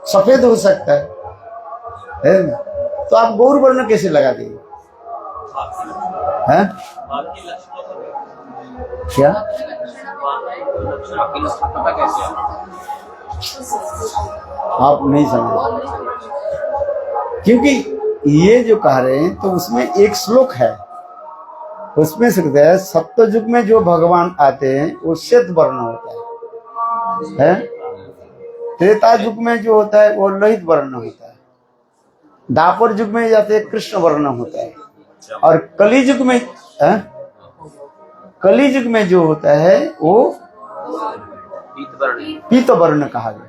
सफेद हो सकता है। तो आप गौर वर्ण कैसे लगा देंगे? हैं? क्या आप नहीं समझ, क्योंकि ये जो कह रहे हैं तो उसमें एक श्लोक है, उसमें से कहते हैं सप्तयुग में जो भगवान आते हैं वो श्वेत वर्ण होता है, त्रेता युग में जो होता है वो लोहित वर्ण होता है, दापर युग में जाते हैं कृष्ण वर्ण होता है, और कली युग में कली युग में जो होता है वो पीत वर्ण कहा गया।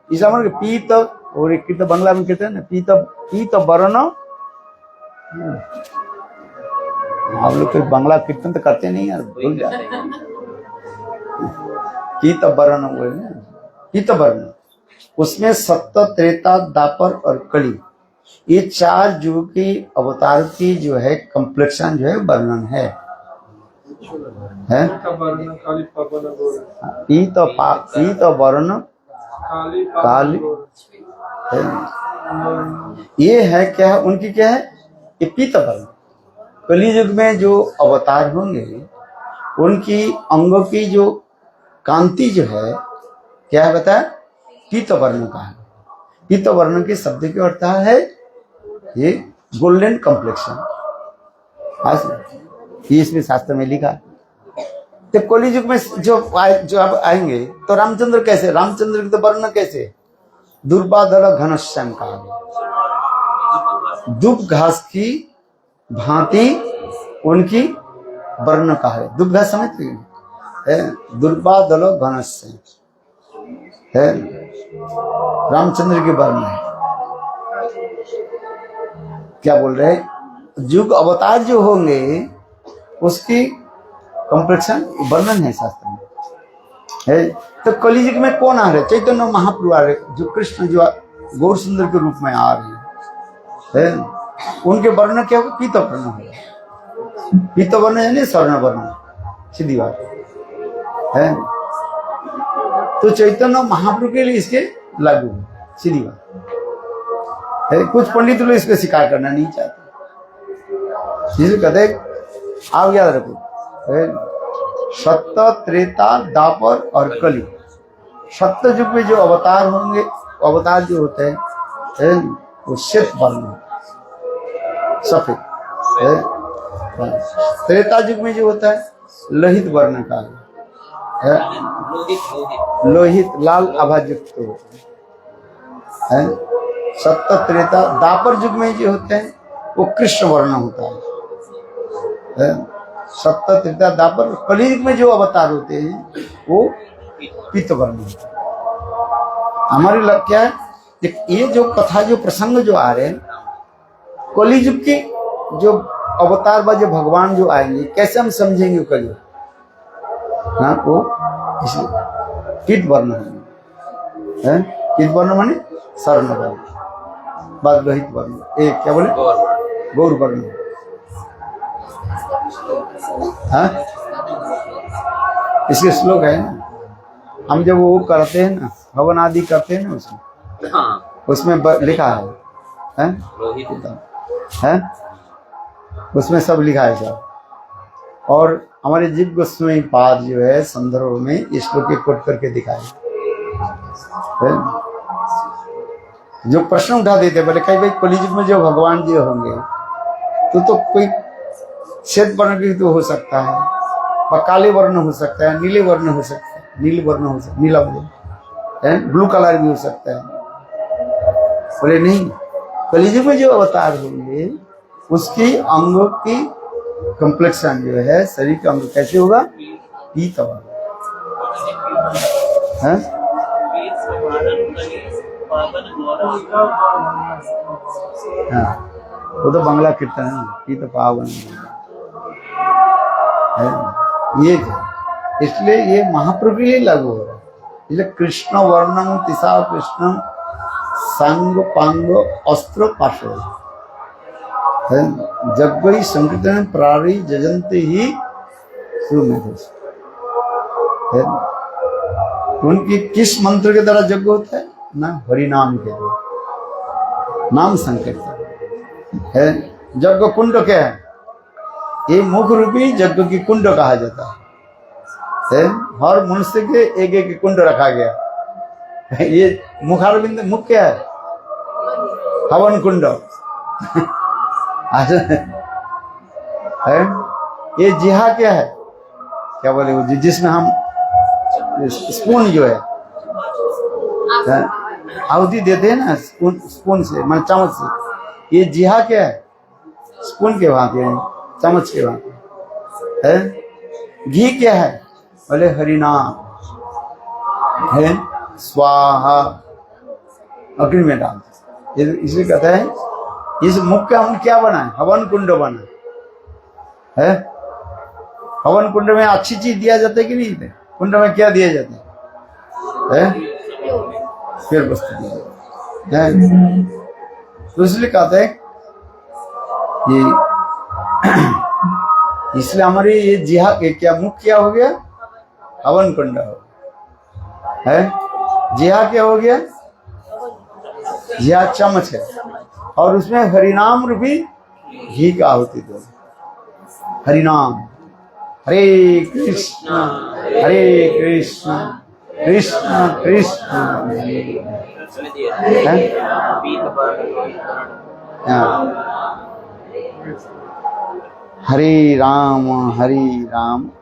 इस पीत और एक कीर्तन बांग्ला में कहते हैं ना, पीत वर्ण। आप लोग तो बांग्ला कीर्तन तो करते नहीं यार, भूल जाते हैं। पीत वर्ण वो है, पीत वर्ण, उसमें सत्य, त्रेता, दापर और कली, ये चार युग की अवतार की जो है कॉम्प्लेक्शन जो है वर्णन है। पीत वर्ण काली है। ये है क्या है उनकी, क्या है ये पीत वर्ण। कली युग में जो अवतार होंगे उनकी अंगों की जो कांति जो है क्या है बताया, पीत वर्ण का है। पीत वर्ण के शब्द की अर्थ है ये गोल्डन कॉम्प्लेक्शन, ये इसमें शास्त्र में लिखा। तो कली युग में जो अब आएंगे तो रामचंद्र कैसे, रामचंद्र की तो वर्ण कैसे, दुर्बाधल घनश्याम कहा गया, दुब घास की भांति उनकी वर्ण कहा है। दुब घास समझते हैं, दुर्बाधल घनश्याम है, रामचंद्र की वर्ण है। क्या बोल रहे हैं, युग अवतार जो होंगे उसकी कॉम्प्लेक्शन वर्णन है शास्त्र में है। तो कलियुग में कौन आ रहे, चैतन्य महाप्रभु आ रहे, जो कृष्ण जो गौर सुंदर के रूप में आ रहे हैं, उनके वर्ण क्या होगा, पीत वर्ण होगा। पीत वर्ण यानी स्वर्ण वर्ण, सीधी बात है। तो चैतन्य महाप्रभु के लिए इसके लागू है, सीधी बात है। कुछ पंडित लोग इसको स्वीकार करना नहीं चाहते, जिसे कहते हैं, आप याद रखो, सत्य, त्रेता, द्वापर और कली। सत्य युग में जो अवतार होंगे, अवतार जो होते हैं वो श्वेत वर्ण सफेद है। त्रेता युग में जो होता है लोहित वर्ण का है, लोहित लाल आभायुक्त होता है। सत्य, त्रेता, द्वापर युग में जो होते हैं वो कृष्ण वर्ण होता है। सत्य, त्रेता, द्वापर, कलयुग में जो अवतार होते हैं वो पीत वर्ण होता है। हमारी लग क्या है, ये जो कथा, जो प्रसंग जो आ रहे हैं, कलयुग के जो अवतार व जो भगवान जो आएंगे, कैसे हम समझेंगे कलयुग? हाँ, वो इसलिए पीत वर्ण है। पीत वर्ण माने स्वर्ण वर्ण, बाद लोहित वर्ण, एक क्या बोले, गौर वर्ण। हाँ, इसके श्लोक है ना, हम जब वो करते हैं ना, हवन आदि करते हैं ना, उसमें लिखा है, उसमें सब लिखा है सब। और हमारे जीव गोस्वामी पाद जो है संदर्भ में इस श्लोक के कोट करके दिखाए। जो प्रश्न उठा देते बोले कई भाई कलयुग में जो भगवान जी होंगे तो कोई श्वेत वर्ण भी तो हो सकता है, और काले वर्ण हो सकता है, नीले वर्ण हो सकता है, नील वर्ण हो सकता है, नीला वर्ण, ब्लू कलर भी हो सकता है। बोले नहीं, कलयुग में जो अवतार होंगे उसकी अंगों की कॉम्प्लेक्शन जो है, शरीर का अंग कैसे होगा, पीत होगा। हाँ, वो तो बांग्ला कीर्तन है, पीत पावन है ये। इसलिए ये महाप्रभु के लिए लागू हो रहा है। इसलिए कृष्ण वर्णम तिसा कृष्ण सांग पांग अस्त्र पाशो जगई संकीर्तन प्रारी जजंते ही है। उनकी किस मंत्र के द्वारा यज्ञ होता है ना, हरिनाम के द्वारा, नाम संकीर्तन है। यज्ञ कुंड क्या है, ये मुख रूपी यज्ञ की कुंड कहा जाता है। हर मनुष्य के एक एक कुंड रखा गया। ये मुखारविंद मुख क्या है, हवन कुंड है। ये जिहा क्या है, क्या बोले वो जिसमें हम स्पून जो है आहुति देते हैं ना, स्पून से मतलब चम्मच से। ये जिहा क्या है, स्पून के भांति है, चम्मच के भांति है। घी क्या है, बोले हरिनाम है, स्वाहा अग्नि में डाल। इसलिए कहता है इस मुख का हम क्या बना है, हवन कुंड बना है। हवन कुंड में अच्छी चीज दिया जाता है कि नहीं, कुंड में क्या दिया जाता है, फिर वस्तु दिया जाता है। तो इसलिए कहते हैं ये इसलिए हमारी ये जिहा क्या मुख क्या हो गया, हवन कुंड हो है। जिहा क्या हो गया, जिहा चम्मच है, और उसमें हरिनाम रूपी घी का आहुति दो। हरिनाम, हरे कृष्ण कृष्ण कृष्ण हरे राम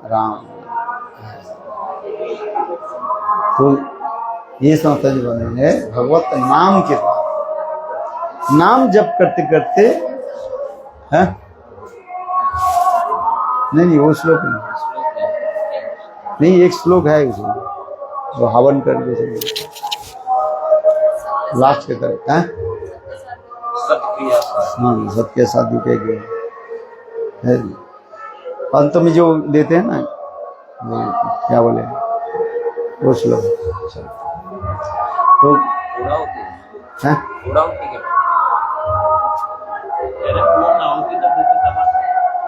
राम। तो ये समझता जी बने भगवत नाम के बाद नाम जप करते करते है। नहीं वो श्लोक नहीं, एक श्लोक है उसमें वो हवन कर दे लास्ट के तरफ है। हाँ, सत्य साधु के गए अंत में जो देते हैं ना, वो क्या बोले वो श्लोक तो है।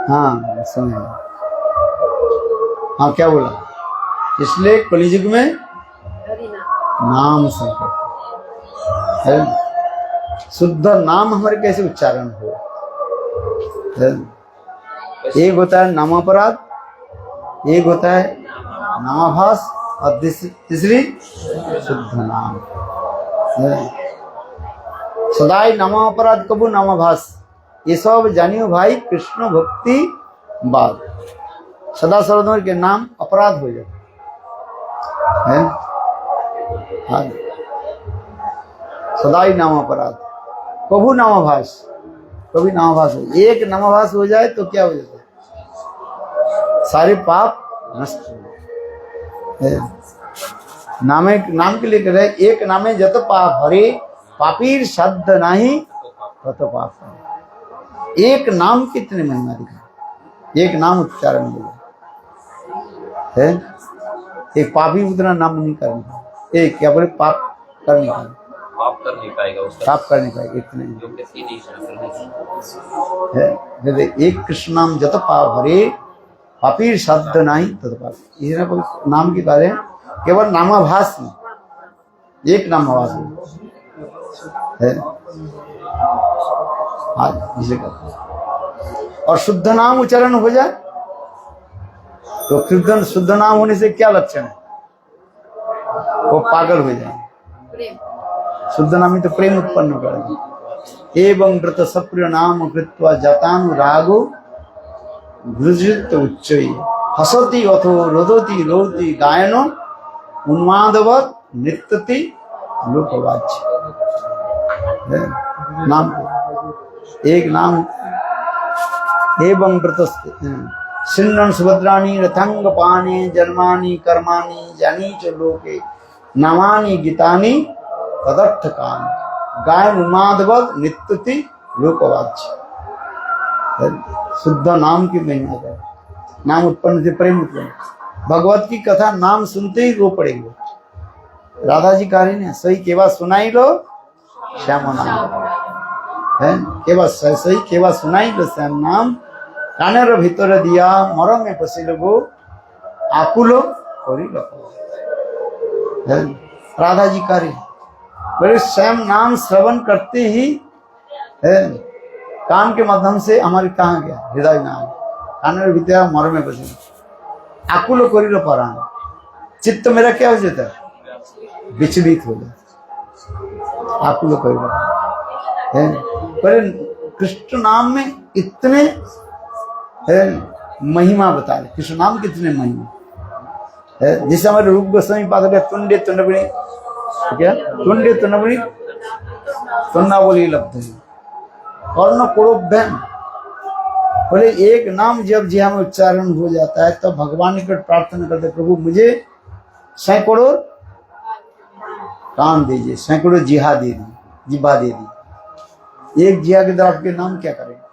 हाँ सुने, हाँ क्या बोला, इसलिए कलयुग में नाम संकट है। शुद्ध नाम हमारे कैसे उच्चारण हो है? एक होता है नामापराध, एक होता है नामाभास, और तीसरी शुद्ध नाम है। सदाई नामापराध कबू नामाभास, ये सब जानियो भाई कृष्ण भक्ति बाद। सदा सर्वदा के नाम अपराध हो जाए है। हाँ। सदाई नाम अपराध कबू नामाभास, कभी नामाभास हो, एक नामाभास हो जाए तो क्या हो जाता है? सारे पाप नष्ट हो जाए। नामे नाम के लिए कह रहे एक नामे जत पाप हरे, पापीर शब्द नहीं तत पाप। एक नाम कितने महिमा दिखा, एक नाम उच्चारण हो है। एक पापी उतना नाम नहीं करना, एक क्या बोले पाप कर नहीं पाएगा, पाप कर नहीं पाएगा, उसका पाप कर नहीं पाएगा, इतने जो व्यक्ति नहीं है। एक कृष्ण नाम जत पाप हरे, पापीर शब्द नहीं तत पाप। इसने कोई नाम की बात है, केवल नामाभास में, एक नामाभास में है। हाँ, इसे कहते। और शुद्ध नाम उच्चारण हो जाए तो शुद्ध नाम होने से क्या लक्षण है? वो पागल हो जाए। शुद्ध नाम ही तो प्रेम उत्पन्न करेगा। एवं व्रत सप्रिय नाम कृत्वा जतानुरागो गृजित उच्चई, हसति अथो रोदति रोति गायनो उन्मादवत् नृत्यति लोकवाच्य। नाम एक नाम एवं व्रत सिन्नन सुभद्राणी रथंग पाने जन्मानि कर्माणि जानी च लोके नामानि गीतानि तदर्थकानि गायन उन्मादवत् नृत्यति लोकवाच्य। शुद्ध नाम की महिमा है। नाम उत्पन्न से प्रेम उत्पन्न। भगवत की कथा नाम सुनते ही रो पड़ेंगे। राधा जी कह रही है सही केवा सुनाई लो श्याम नाम है, केवा सही केवा सुनाई लो श्याम नाम, कानेर भीतर दिया मरमे पशिल गो आकुलो करी है। राधा जी कह रही बोले श्याम नाम श्रवण करते ही है, कान के माध्यम से हमारे कहाँ गया हृदय में आ गया, कानेर भीतर मरमे पशिल आकुलो करी पराण। चित्त मेरा क्या हो जाता है? विचलित हो जाए। आप लोग कहेगा पर कृष्ण नाम में इतने महिमा बता रहे। कृष्ण नाम कितने महिमा है। जैसे हमारे रूप गोस्वामी पाद है तुंडे तुंडबड़ी, क्या तुंडे तुंडबड़ी तुन्ना बोली लब्ध है कर्ण कोड़ोभ्यम। बोले एक नाम जब जिहा में उच्चारण हो जाता है तब भगवान निकट प्रार्थना करते प्रभु मुझे सैकड़ों कान दीजिए, सैकड़ों जिहा दे दी, जिहा दे दी। एक जिहा के द्वारा आपके नाम क्या करेंगे?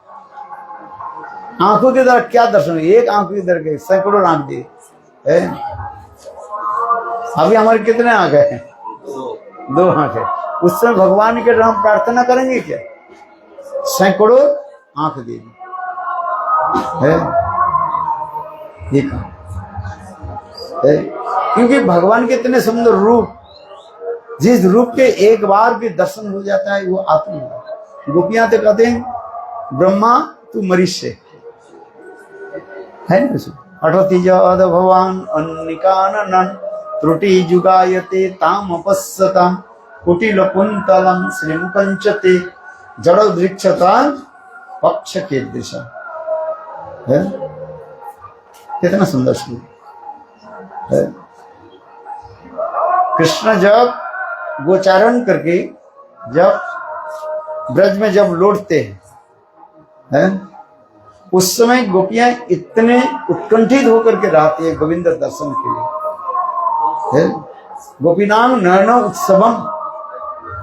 आंखों के द्वारा क्या दर्शन? एक आंख के द्वारा के सैकड़ों आंख दे है। अभी हमारे कितने आंख है? दो आंख है। उस समय भगवान के हम प्रार्थना करेंगे क्या? सैकड़ों आंख दे दी है। क्योंकि भगवान के इतने सुंदर रूप, जिस रूप के एक बार भी दर्शन हो जाता है वो आत्मा है। गोपियां तो कहते हैं ब्रह्मा तू मरीष्य है ना। अठति जद भगवान अन्निकानन त्रुटि जुगायते ताम अपस्सता कुटिल कुंतलम श्रीमुखंचते जड़ वृक्षता पक्ष के दिशा है। कितना सुंदर श्लोक है। कृष्ण जब गोचारण करके जब ब्रज में जब लौटते हैं उस समय गोपियां इतने उत्कंठित होकर के रहती है गोविंद दर्शन के लिए। गोपीनाम नयन उत्सवम,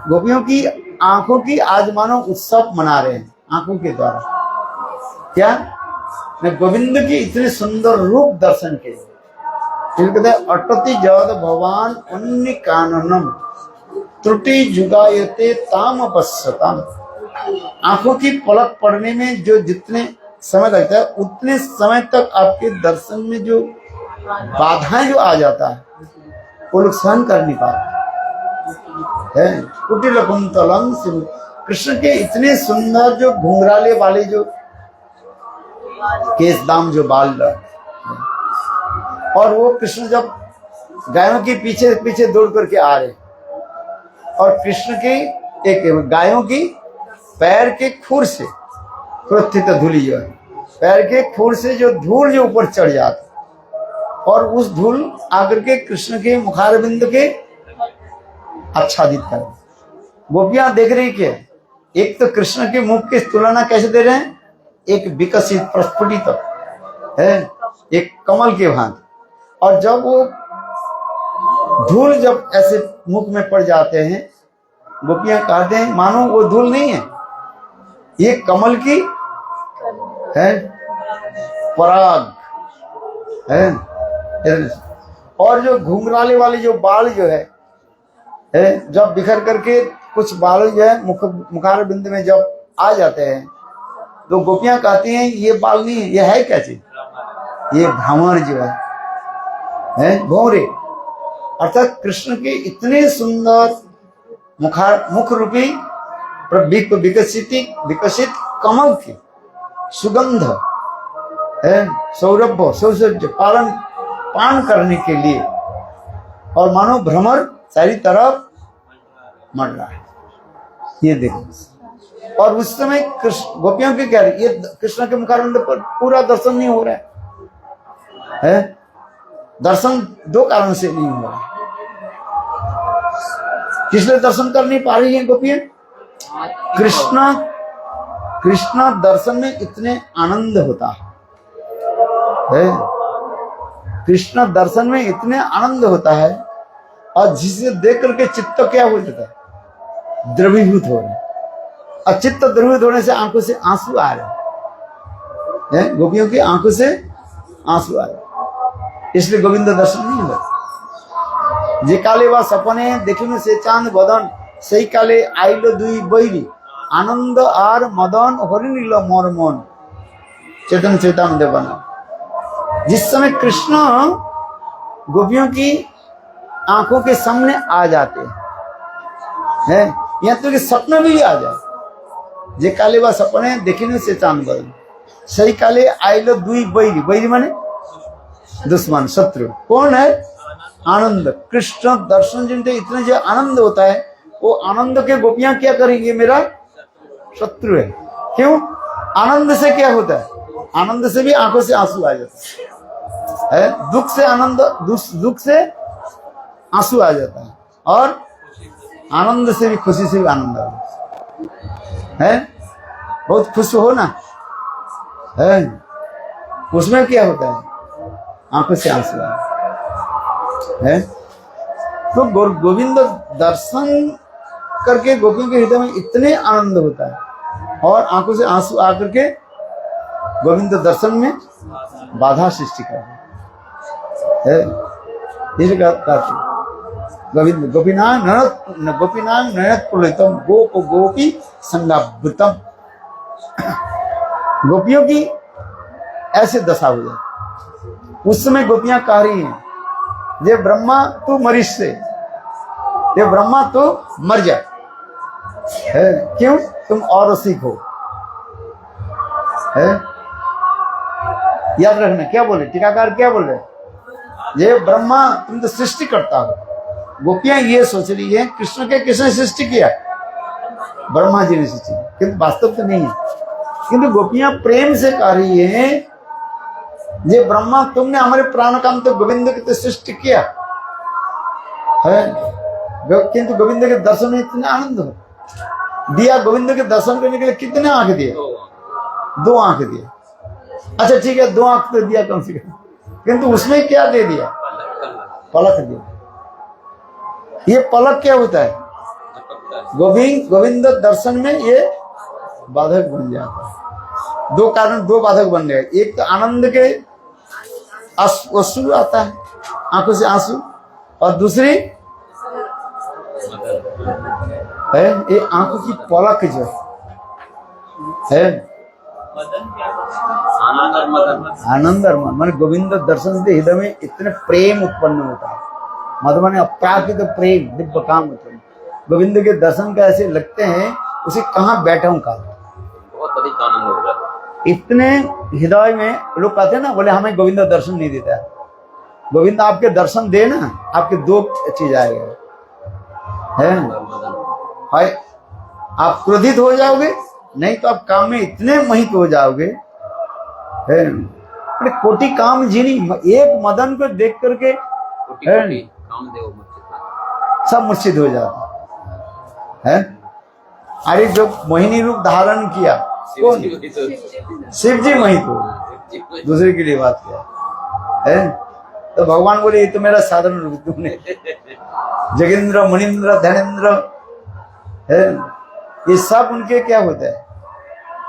गोपियों की आंखों की आज मानो उत्सव मना रहे हैं आंखों के द्वारा। क्या? गोविंद की इतने सुंदर रूप दर्शन के कहते अटति जद भगवान अन्य काननम त्रुटि जुगायते ताम पश्यताम। आंखों की पलक पड़ने में जो जितने समय लगता है उतने समय तक आपके दर्शन में जो बाधाएं जो आ जाता है वो लोग सहन कर नहीं पाते। है कुटिल कुंतलम सिंह। कृष्ण के इतने सुंदर जो घुंघराले वाले जो केस दाम जो बाल रहे, और वो कृष्ण जब गायों के पीछे पीछे दौड़ करके आ रहे, और कृष्ण के एक गायों की पैर के खुर से क्रोथित धूलि जो है, पैर के खुर से जो धूल जो ऊपर चढ़ जाती, और उस धूल आकर के कृष्ण के मुखारबिंद के आच्छादित कर। गोपियां देख रही क्या, एक तो कृष्ण के मुख की तुलना कैसे दे रहे हैं, एक विकसित प्रस्फुटित है, एक कमल के भांति, और जब वो धूल जब ऐसे मुख में पड़ जाते हैं, गोपियां कहते हैं मानो वो धूल नहीं है, ये कमल की है पराग है। और जो घुंघराले वाले जो बाल जो है जब बिखर करके कुछ बाल जो है मुखार बिंद में जब आ जाते हैं, तो गोपियां कहती हैं ये बाल नहीं है, ये है क्या चीज, ये भ्रमर जो है भौरे। अर्थात कृष्ण के इतने सुंदर मुख रूपी विकसित कमल की सुगंध है, सौरभ सौसज्य पान करने के लिए, और मानो भ्रमर सारी तरफ मंड रहा है, ये देखो। और उस समय कृष्ण गोपियों के कह रही, ये कृष्ण के मुखारविंद पर पूरा दर्शन नहीं हो रहा है, दर्शन दो कारण से नहीं हो रहा है। किसलिए दर्शन कर नहीं पा रही है गोपियां? कृष्ण दर्शन में इतने आनंद होता है, कृष्ण दर्शन में इतने आनंद होता है, और जिसे देख करके चित्त क्या हो जाता है, द्रवीभूत हो रहा है, और चित्त द्रवीभूत होने से आंखों से आंसू आ रहे हैं, गोपियों की आंखों से आंसू आ रहे, इसलिए गोविंद दर्शन नहीं हुआ। जे काले वा सपने देखिनु से चांद बदन, सही काले आइलो दुई बैरी, आनंद आर मदन हरिनिल मोर मन। चेतन चैतन्य बना। जिस समय कृष्ण गोपियों की आंखों के सामने आ जाते हैं, यहाँ तो कि सपने भी आ जाए। जे काले वा सपने देखिनु से चांद बदन, सही काले आइलो दुई बैरी, बैरी माने दुश्मन शत्रु। कौन है? आनंद। कृष्ण दर्शन जिनसे इतने जो आनंद होता है, वो आनंद के गोपियां क्या करेंगे, मेरा शत्रु है। क्यों? आनंद से क्या होता है, आनंद से भी आंखों से आंसू आ जाता है, दुख से आनंद, दुख से आंसू आ जाता है, और आनंद से भी, खुशी से भी आनंद आ जाता है। बहुत खुश हो ना है, उसमें क्या होता है, आंखों से आंसू आ है। तो गोविंद दर्शन करके गोपियों के हृदय में इतने आनंद होता है, और आंखों से आंसू आकर के गोविंद दर्शन में बाधा सृष्टि कर है। गोविंद गोपीनाम नयत पुलितम गोप गोपी संगावृतम। गोपियों की ऐसे दशा हो जाए। उस समय गोपियां कह रही हैं, ये ब्रह्मा तू मरीज से, ये ब्रह्मा तू मर जाए है, क्यों? तुम और रसिक हो है। याद रखना क्या बोले टीकाकार, क्या बोल रहे, ये ब्रह्मा तुम तो सृष्टि करता हो। गोपियां ये सोच रही है कृष्ण के किसने सृष्टि किया, ब्रह्मा जी ने सृष्टि, किंतु वास्तव तो नहीं है। किंतु गोपियां प्रेम से कह रही है, ये ब्रह्मा तुमने हमारे प्राण काम तो गोविंद की तो सृष्टि किया है, किंतु गोविंद के दर्शन में इतने आनंद हो दिया। गोविंद के दर्शन करने के लिए कितने आंख दिए? 2 आंख दिए। अच्छा ठीक है, 2 आंख तो दिया कम से कम, किंतु उसमें क्या दे दिया? पलक दिया। ये पलक क्या होता है? गोविंद दर्शन में ये बाधक बन जाता है। 2 कारण, 2 बाधक बन गए। एक तो आनंद के अश्रु आता है, आंखों से आंसू, और दूसरी है ये आंखों की पलक जो है आनंद और मन। गोविंद दर्शन से हृदय में इतने प्रेम उत्पन्न होता है। मधुबन अपराध तो प्रेम दिव्य काम उत्पन्न, गोविंद के दर्शन का ऐसे लगते हैं उसे कहाँ बैठा हूँ कहा। बहुत अधिक आनंद हो जाता है। इतने हृदय में लोग कहते हैं ना, बोले हमें गोविंद दर्शन नहीं देता है। गोविंद आपके दर्शन दे ना, आपके दो चीज आएगा है, आप क्रोधित हो जाओगे, नहीं तो आप काम में इतने मोहित हो जाओगे है। अरे कोटि काम जिनी, एक मदन को देख करके सब मूर्छित हो जाता है। अरे जो मोहिनी रूप धारण किया कौन? शिव जी मोहित हो, दूसरे के लिए बात किया है। तो भगवान बोले ये तो मेरा साधारण रूप तुमने जगेंद्र मुनिंद्र धनेन्द्र है, ये सब उनके क्या होता है,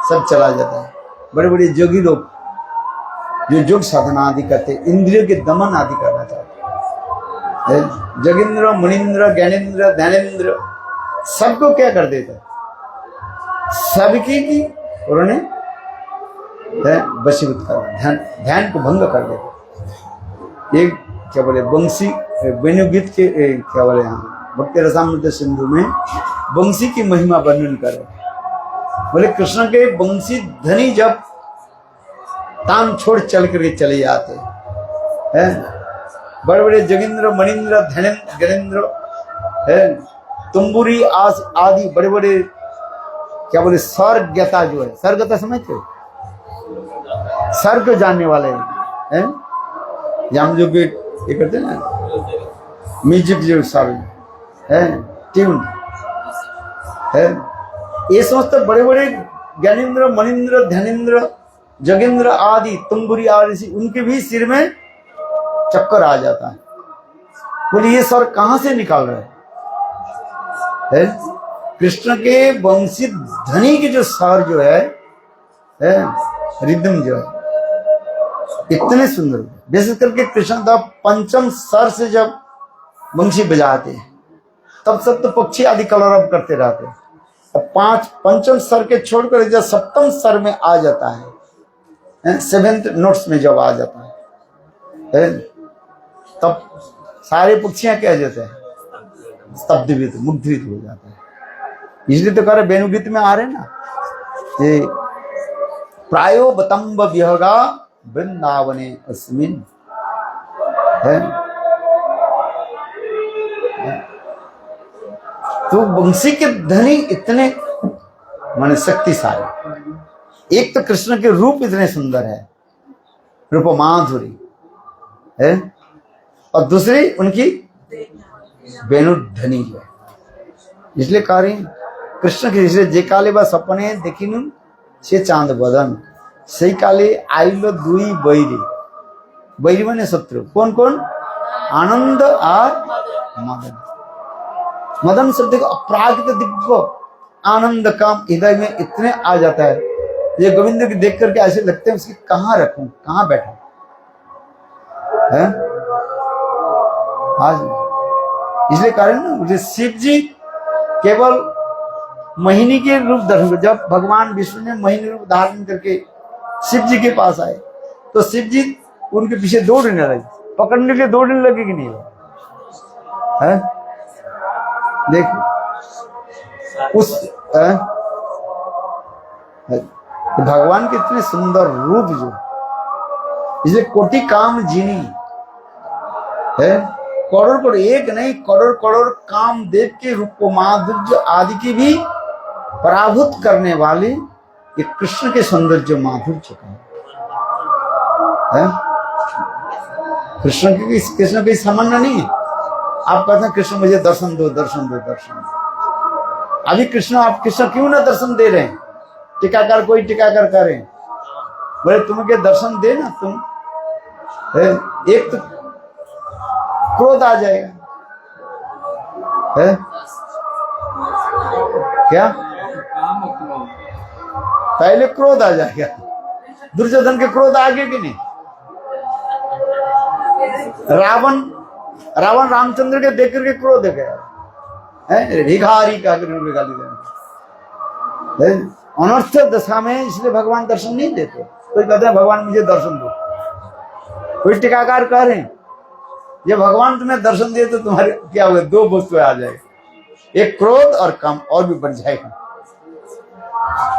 सब चला जाता है। बड़े बड़े जोगी लोग जो योग साधना आदि करते, इंद्रियों के दमन आदि करना चाहते हैं, जगेंद्र मुनिंद्र ज्ञानेन्द्र ध्यानेन्द्र सबको क्या कर देता, सबकी की उन्होंने वशीभूत कर, ध्यान को भंग कर देता। एक क्या बोले बंसी वेणुगीत के क्या बोले, यहाँ भक्ति रसामृत सिंधु में बंसी की महिमा वर्णन करे। बोले कृष्ण के बंसी धनी जब तान छोड़ चल करके चले जाते हैं, बड़े बड़े जगेंद्र मणिंद्र धनेन्द्र है, तुम्बुरी आदि बड़े बड़े क्या बोले स्वर्गता जो है, स्वर्गता समझते हो, स्वर्ग जानने वाले हैं, हम जो ये करते हैं ना म्यूजिक जो सारे है ट्यून है, ये समस्त बड़े बड़े ज्ञानेन्द्र मणिंद्र ध्यानेन्द्र जगेंद्र आदि तुम्बुरी आदि उनके भी सिर में चक्कर आ जाता है। बोले ये स्वर कहां से निकाल रहे है? कृष्ण के वंशी धनी के जो स्वर जो है रिदम जो है इतने सुंदर, विशेष करके कृष्ण का पंचम स्वर से जब वंशी बजाते हैं तब सब तो पक्षी आदि कलरव करते रहते हैं। अब पंचम स्वर के छोड़कर जब सप्तम स्वर में आ जाता है, सेवेंथ नोट्स में जब आ जाता है तब सारे पक्षियां क्या जाते हैं, स्तब्धवित मुग्धित हो जाता है। इसलिए तो कह रहे वेणुगीत में आ रहे ना, ये प्रायो बतंब विहगा वृंदावने अस्मिन है। तो वंशी के धनी इतने माने शक्तिशाली, एक तो कृष्ण के रूप इतने सुंदर है, रूप माधुरी है, और दूसरी उनकी वेणुध्वनि जो है। इसलिए कह रही कृष्ण के, इसलिए जे काले बा सपने देखिनु से चांद बदन, सही काले आइलो दुई बैरी, बैरी माने शत्रु, कौन कौन, आनंद और मदन। मदन शब्द को अपरागित दिव्य आनंद काम हृदय में इतने आ जाता है, ये गोविंद को देख करके ऐसे लगते हैं उसकी कहाँ रखूं, कहाँ बैठा है आज। इसलिए कारण ना मुझे शिव जी केवल मोहिनी के रूप धारण, जब भगवान विष्णु ने मोहिनी रूप धारण करके शिव जी के पास आए तो शिव जी उनके पीछे दौड़ने लगे, पकड़ने के लिए दौड़ने लगे कि नहीं है? देखो उस भगवान के इतने सुंदर रूप जो, इसलिए कोटि काम जिनी है, करोड़ करोड़, एक नहीं करोड़ करोड़ काम देव के रूप को माधुर्य आदि की भी पराभूत करने वाले ये कृष्ण के सौंदर्य माधुर्य का है। कृष्ण की समन्वय नहीं है। आप कहते हैं कृष्ण मुझे दर्शन दो दर्शन दो दर्शन दो, अभी कृष्ण, आप कृष्ण क्यों ना दर्शन दे रहे हैं? टीकाकार कोई टीकाकार करें, बोले तुम्हें दर्शन दे ना तुम, एक तो क्रोध आ जाएगा है क्या, पहले क्रोध आ जाएगा, दुर्योधन के क्रोध आगे कि नहीं? रावण रामचंद्र के देख करके क्रोध गया है, भिखारी का गाली देना, अनर्थ दशा में, इसलिए भगवान दर्शन नहीं देते। कोई कहते हैं भगवान मुझे दर्शन दो, कोई टीकाकार कह रहे हैं ये भगवान तुम्हें दर्शन दिए तो तुम्हारे क्या होगा, दो वस्तु आ जाएगा, ये क्रोध और काम और भी बढ़ जाएगा।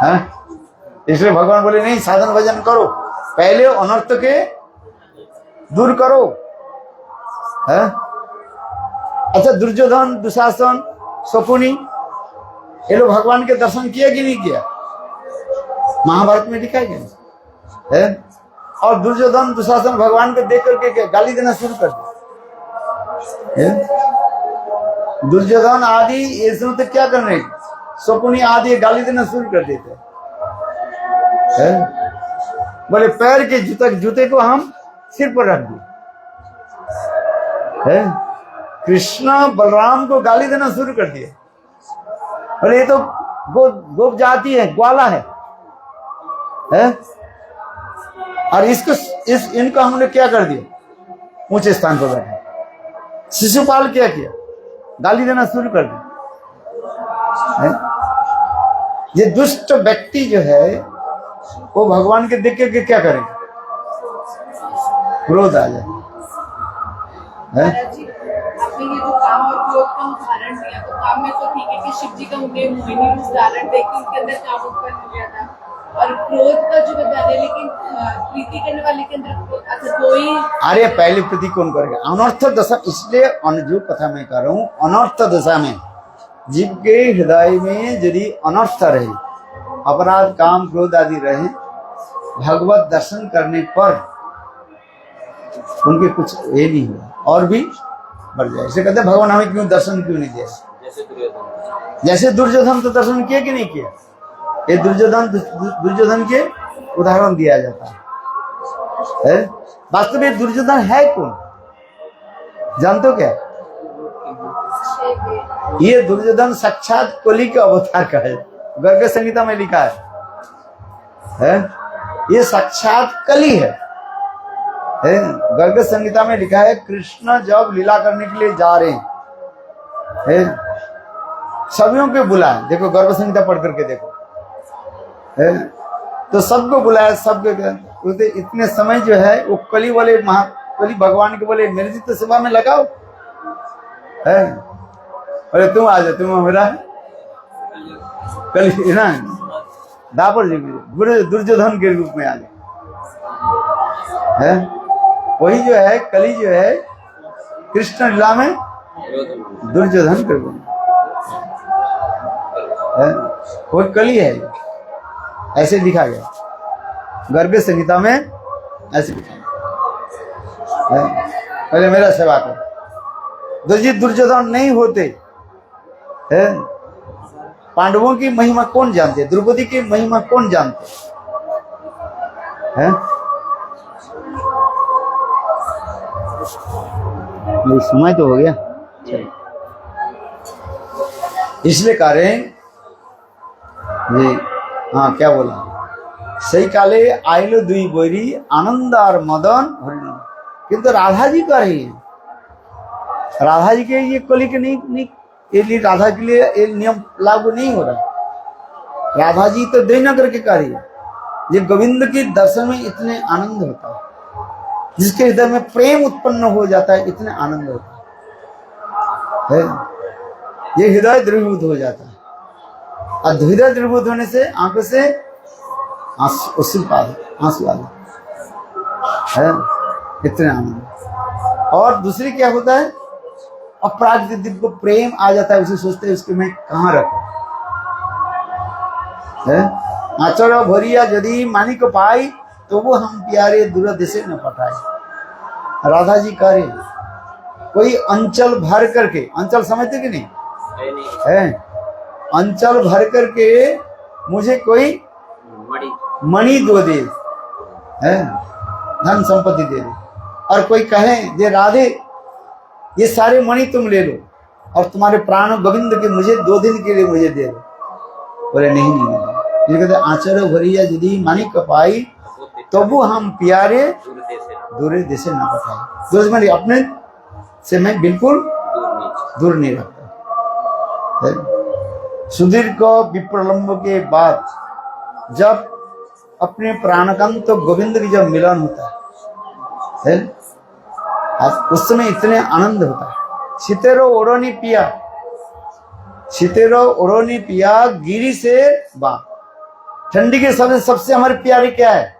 हाँ? इसलिए भगवान बोले नहीं, साधन भजन करो, पहले अनर्थ के दूर करो। है? अच्छा, दुर्योधन, दुशासन, शकुनी, ये लोग भगवान के दर्शन किया कि नहीं किया? महाभारत में लिखा है। और दुर्योधन, दुशासन भगवान को देख करके क्या गाली देना शुरू कर दिया। दुर्योधन आदि ये सब तो क्या कर रहे, शकुनी आदि गाली देना शुरू कर देते हैं। बोले पैर के जूते को हम सिर पर रख दिए। कृष्ण बलराम को गाली देना शुरू कर दिए। अरे ये तो गोप जाति है, ग्वाला है। और इनको हमने क्या कर दिया, ऊंचे स्थान पर बैठा। शिशुपाल क्या किया, गाली देना शुरू कर दिया। ये दुष्ट व्यक्ति जो है वो भगवान के देख के क्या करेंगे, क्रोध आ जाए। आपने ये जो काम और क्रोध का उदाहरण दिया, तो काम में तो ठीक है कि शिव जी का उन्हें मोहिनी रूप धारण देख के उनके अंदर काम उत्पन्न हो गया था, और क्रोध का जो बता रहे, लेकिन प्रीति करने वाले के अंदर अच्छा तो ही। अरे पहले प्रीति कौन करेगा, अनर्थ दशा। इसलिए जो कथा मैं कर रहा हूँ, अनर्थ दशा में जीव के हृदय में यदि अनर्थ रहे, अपराध, काम, क्रोध आदि रहे, भगवत दर्शन करने पर उनके कुछ ये नहीं हुआ, और भी बढ़ जाए। इसे कहते हैं भगवान हमें क्यों दर्शन क्यों नहीं दिया। जैसे दुर्योधन तो दर्शन किया कि नहीं किया, ये दुर्योधन के उदाहरण दिया जाता है। वास्तव में दुर्योधन है कौन, जानते हो क्या? ये दुर्योधन साक्षात कली के अवतार का है, गर्ग संहिता में लिखा है। ये साक्षात कली है। गर्ग संहिता में लिखा है, कृष्ण जब लीला करने के लिए जा रहे हैं, सभी को बुलाए। देखो गर्ग संहिता पढ़ करके देखो, तो सबको बुलाया, सबको। इतने समय जो है वो कली वाले कली भगवान के बोले मेरी तो सेवा में लगाओ। अरे तुम आ जाओ, तुम मेरा कली ना दापर जी दुर्योधन के रूप में आ गए। वही जो है कली जो है कृष्ण लीला में दुर्योधन कर रूप में, वो कली है। ऐसे लिखा गया गर्ग संहिता में, ऐसे लिखा पहले मेरा सेवा करो। दुर्योधन नहीं होते, पांडवों की महिमा कौन जानते, द्रौपदी की महिमा कौन जानते हैं? समय तो हो गया, इसलिए कह रहे हैं ये। हाँ, क्या बोला, सही काले आइलो दुई बोरी आनंद और मदन हरिण। किंतु राधा जी कर रही है, राधा जी के ये कली के नहीं ये राधा के लिए ये नियम लागू नहीं हो रहा। राधा जी तो दयनगर के कार्य है। ये गोविंद के दर्शन में इतने आनंद होता है, जिसके हृदय में प्रेम उत्पन्न हो जाता है, इतने आनंद होता है। ये हृदय द्रवीभूत हो जाता है, और हृदय द्रवीभूत होने से आंखों से आंसू आ है, इतने आनंद। और दूसरी क्या होता है, अपराध दिल को प्रेम आ जाता है, उसे सोचते हैं उसके मैं कहाँ रखूं। आचर भरिया यदि मानी को पाई, तो वो हम प्यारे दूर देशे न पठाए। राधा जी कह रहे कोई अंचल भर करके, अंचल समझते कि नहीं है, अंचल भर करके मुझे कोई मणि दो दे, धन संपत्ति दे दे, और कोई कहे जे राधे ये सारे मणि तुम ले लो, और तुम्हारे प्राण गोविंद के मुझे 2 दिन के लिए मुझे दे दो। बोले नहीं, ये कहते आचर भरिया यदि मानिक पाई, तो वो हम प्यारे दूर देशे न पठाए। दुश्मनी अपने से मैं बिल्कुल दूर नहीं रखता। सुदीर्घ विप्रलंब के बाद जब अपने प्राणकांत तो गोविंद की जब मिलन होता है, उस समय इतने आनंद होता है। सितेरो ओढ़नी पिया, शीतेरो ओढ़नी पिया गिरी से बा। ठंडी के समय सबसे हमारी प्यारी क्या है?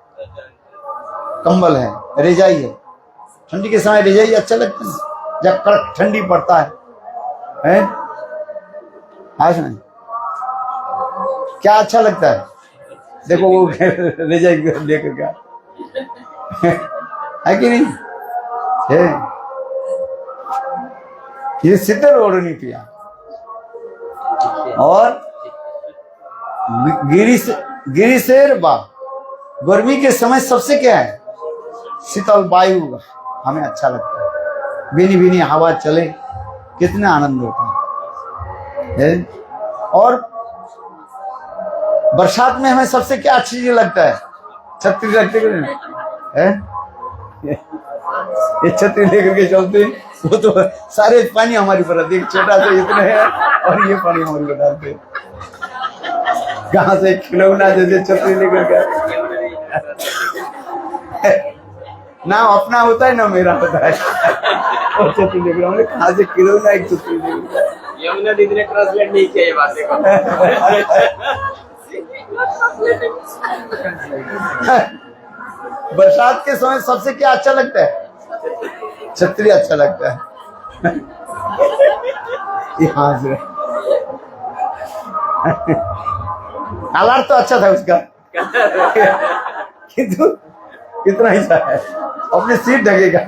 कंबल है, रजाई है। ठंडी के समय रजाई अच्छा लगता है जब कड़क ठंडी पड़ता है? आज नहीं क्या अच्छा लगता है? देखो वो रजाई लेकर क्या है कि नहीं है? ये शीतल ओढ़नी पिया और गिरी से बा। गर्मी के समय सबसे क्या है? शीतल वायु हमें अच्छा लगता है। बीनी बीनी हवा चले कितना आनंद होता है। और बरसात में हमें सबसे क्या अच्छी चीज लगता है? छतरी लगते है। ये छतरी लेकर के चलते वो तो सारे पानी हमारी पर आते, छोटा सा इतने है और ये पानी हमारी पर डालते। कहाँ से खिलौना जैसे छतरी लेकर के ना अपना होता है ना मेरा होता है। और छतरी लेकर हमने कहाँ से खिलौना एक छतरी लेकर। यमुना दीदी ने ट्रांसलेट नहीं किया ये बातें को। बरसात के समय सबसे क्या अच्छा लगता है? छतरी अच्छा लगता है। यहाँ से कलर तो अच्छा था उसका किंतु कितना ही है अपने सीट ढकेगा।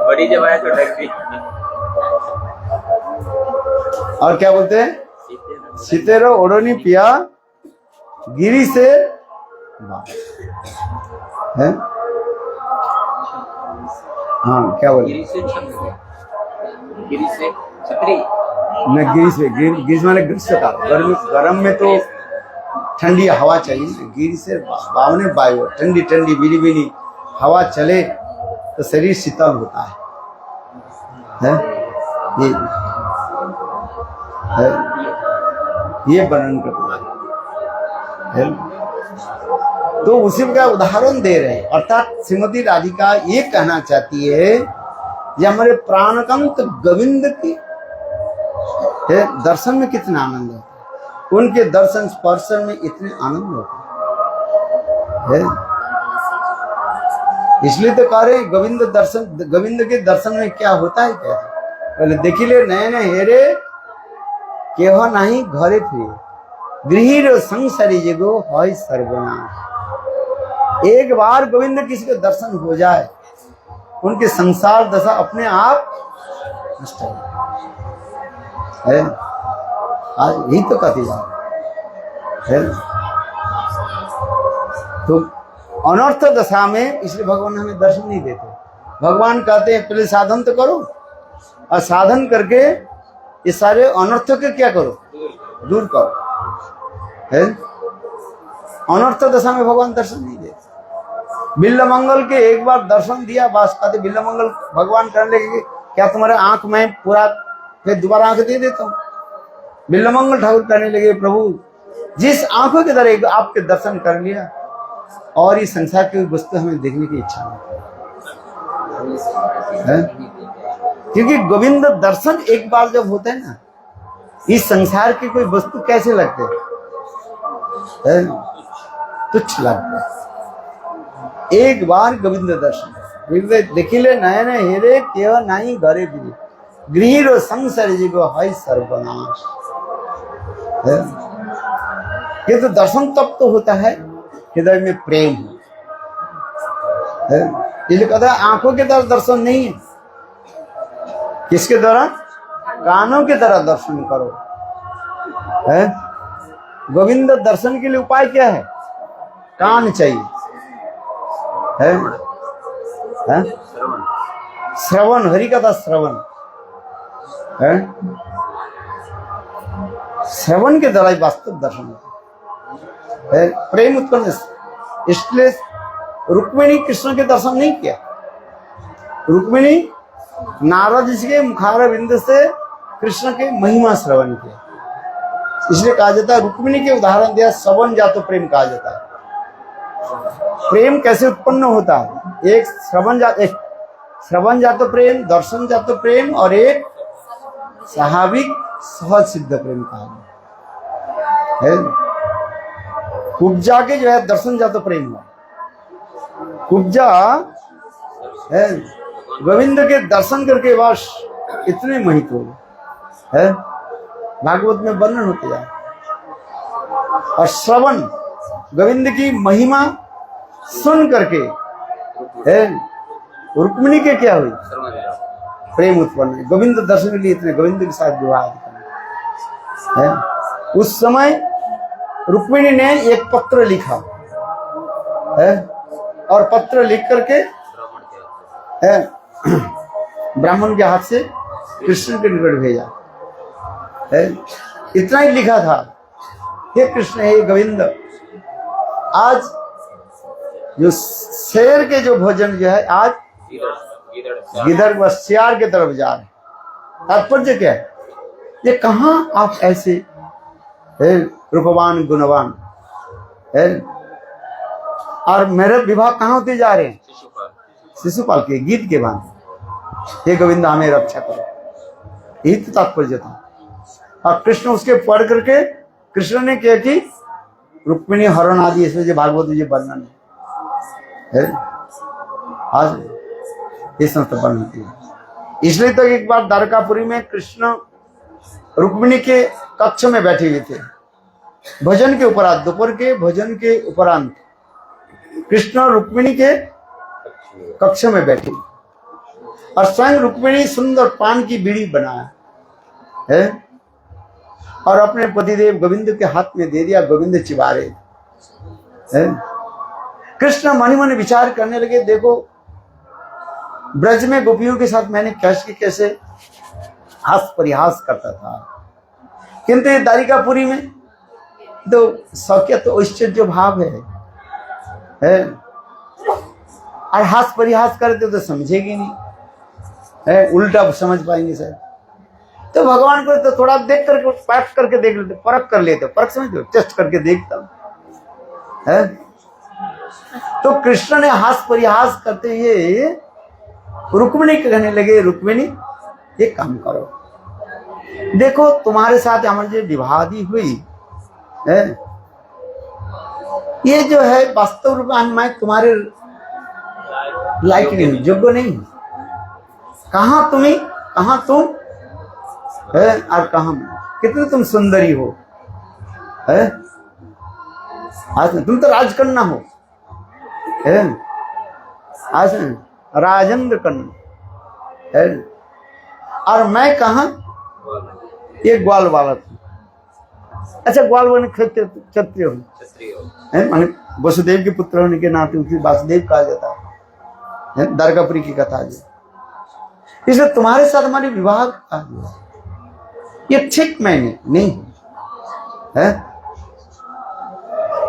बड़ी जब आया तो ढक दी। और क्या बोलते हैं? शीतेरो ओढ़नी पिया गिरी से है। हाँ क्या बोले? गिरी से छतरी। गिरी से छतरी न गिरी से गिरी माने ग्रीष्म का गर्म में तो ठंडी हवा चाहिए। गिरी से बावने वायु ठंडी ठंडी बीनी बीनी हवा चले तो शरीर शीतल होता है? ये वर्णन करता है। तो उसी का उदाहरण दे रहे हैं। अर्थात श्रीमती राधिका ये कहना चाहती है ये हमारे प्राणकंत गोविंद की दर्शन में कितना आनंद होता है, उनके दर्शन स्पर्शन में इतने आनंद होता है। इसलिए तो कह रहे गोविंद दर्शन, गोविंद के दर्शन में क्या होता है? क्या पहले देखी ले नए नए हेरे केह नहीं घरे फिरे गृह संसारी जगो है सर्वनाश। एक बार गोविंद किसी के दर्शन हो जाए उनके संसार दशा अपने आप नष्ट है। आज यही तो कहती जा है। तो अनर्थ दशा में इसलिए भगवान हमें दर्शन नहीं देते। भगवान कहते हैं पहले साधन तो करो और साधन करके ये सारे अनर्थ के क्या करो? दूर करो है। अनर्थ दशा में भगवान दर्शन नहीं देते। बिल्ल मंगल के एक बार दर्शन दिया बस कहते बिल्ल मंगल भगवान करने लगे क्या तुम्हारे आंख में पूरा फिर दोबारा आंख दे देता हूँ। बिल्ल मंगल ठाकुर कहने लगे प्रभु जिस आंखों के द्वारा आपके दर्शन कर लिया और इस संसार की वस्तु हमें देखने की इच्छा नहीं है। क्योंकि गोविंद दर्शन एक बार जब होते हैं ना इस संसार की कोई वस्तु कैसे लगते है? तुच्छ लगते है। एक बार गोविंद दर्शन देखिले नयन हेरे केव नहीं घरे बिरे गृह संसार जीव है सर्वनाश। ये तो दर्शन तब तो होता है हृदय में प्रेम है। इसलिए कहता है आंखों के द्वारा दर्शन नहीं है। किसके द्वारा? कानों के द्वारा दर्शन करो है। गोविंद दर्शन के लिए उपाय क्या है? कान चाहिए है? श्रवण, हरि कथा श्रवण है। श्रवण के द्वारा वास्तव दर्शन होता है। प्रेम उत्पन्न। इसलिए रुक्मिणी कृष्ण के दर्शन नहीं किया। रुक्मिणी नारद जी के मुखार बिंद से कृष्ण के महिमा श्रवण किया। इसलिए कहा जाता है रुक्मिणी के उदाहरण दिया श्रवण जातो प्रेम कहा जाता है। प्रेम कैसे उत्पन्न होता है? एक श्रवण जात श्रवण जात प्रेम, दर्शन जात प्रेम और एक स्वाभाविक सहज सिद्ध प्रेम कहा है। कुब्जा के जो है दर्शन जात प्रेम हुआ। कुब्जा है गोविंद के दर्शन करके बस इतने मोहित हो गए है, भागवत में वर्णन होते जाए। और श्रवण गोविंद की महिमा सुन करके है रुक्मिणी के क्या हुई, प्रेम उत्पन्न है। गोविंद दर्शन के लिए इतने गोविंद के साथ विवाह है। उस समय रुक्मिणी ने एक पत्र लिखा है और पत्र लिख करके है ब्राह्मण के हाथ से कृष्ण के निकट भेजा है। इतना ही लिखा था, हे कृष्ण, हे गोविंद, आज जो शेर के जो भोजन जो है आज गिदड़ व सियार के तरफ जा रहे हैं। तात्पर्य क्या है, ये कहाँ आप ऐसे है रूपवान गुणवान है और मेरे विवाह कहाँ होते जा रहे हैं, शिशुपाल के गीत के बाद। हे गोविंद हमें रक्षा करो, यही तो तात्पर्य था। और कृष्ण उसके पढ़ करके कृष्ण ने क्या कि रुक्मिणी हरण आदि इसमें भागवत जी वर्णन है आज ये संस्थापन होती है। इसलिए तो एक बार द्वारकापुरी में कृष्ण रुक्मिणी के कक्ष में बैठे हुए थे भजन के उपरांत, दोपहर के भजन के उपरांत कृष्ण रुक्मिणी के कक्ष में बैठे और स्वयं रुक्मिणी सुंदर पान की बीड़ी बनाया है और अपने पतिदेव गोविंद के हाथ में दे दिया। गोविंद चिबा रहे है। कृष्ण मन मन विचार करने लगे, देखो ब्रज में गोपियों के साथ मैंने कैसे हास परिहास करता था, किंतु द्वारिकापुरी में तो सौख्य तो ऐश्वर्य भाव है और हास परिहास करते तो समझेगी नहीं है, उल्टा समझ पाएंगे सर। तो भगवान को तो थोड़ा देख करके परख करके देख लेते, परख कर लेते, परख समझ लो, टेस्ट करके देखता है। तो कृष्ण ने हास परिहास करते हुए रुक्मिणी के कहने लगे, रुक्मिणी ये काम करो, देखो तुम्हारे साथ हमारी जो विवादी हुई है ये जो है वास्तव रूप में मैं तुम्हारे लायक नहीं हूं, योग्य नहीं हूं। कहाँ तुम है और कहाँ कितनी तुम सुंदरी हो है, आज तुम तो राजकन्या हो है, आज राजेंद्र कन्या है और मैं कहा ये ग्वाल बालक हूँ। अच्छा, ग्वाल बने क्षत्रिय हो है, माने वसुदेव के पुत्र होने के नाते उसे वासुदेव कहा जाता है, द्वारकापुरी की कथा है। इसलिए तुम्हारे साथ हमारी विवाह का ये ठीक मैंने नहीं है।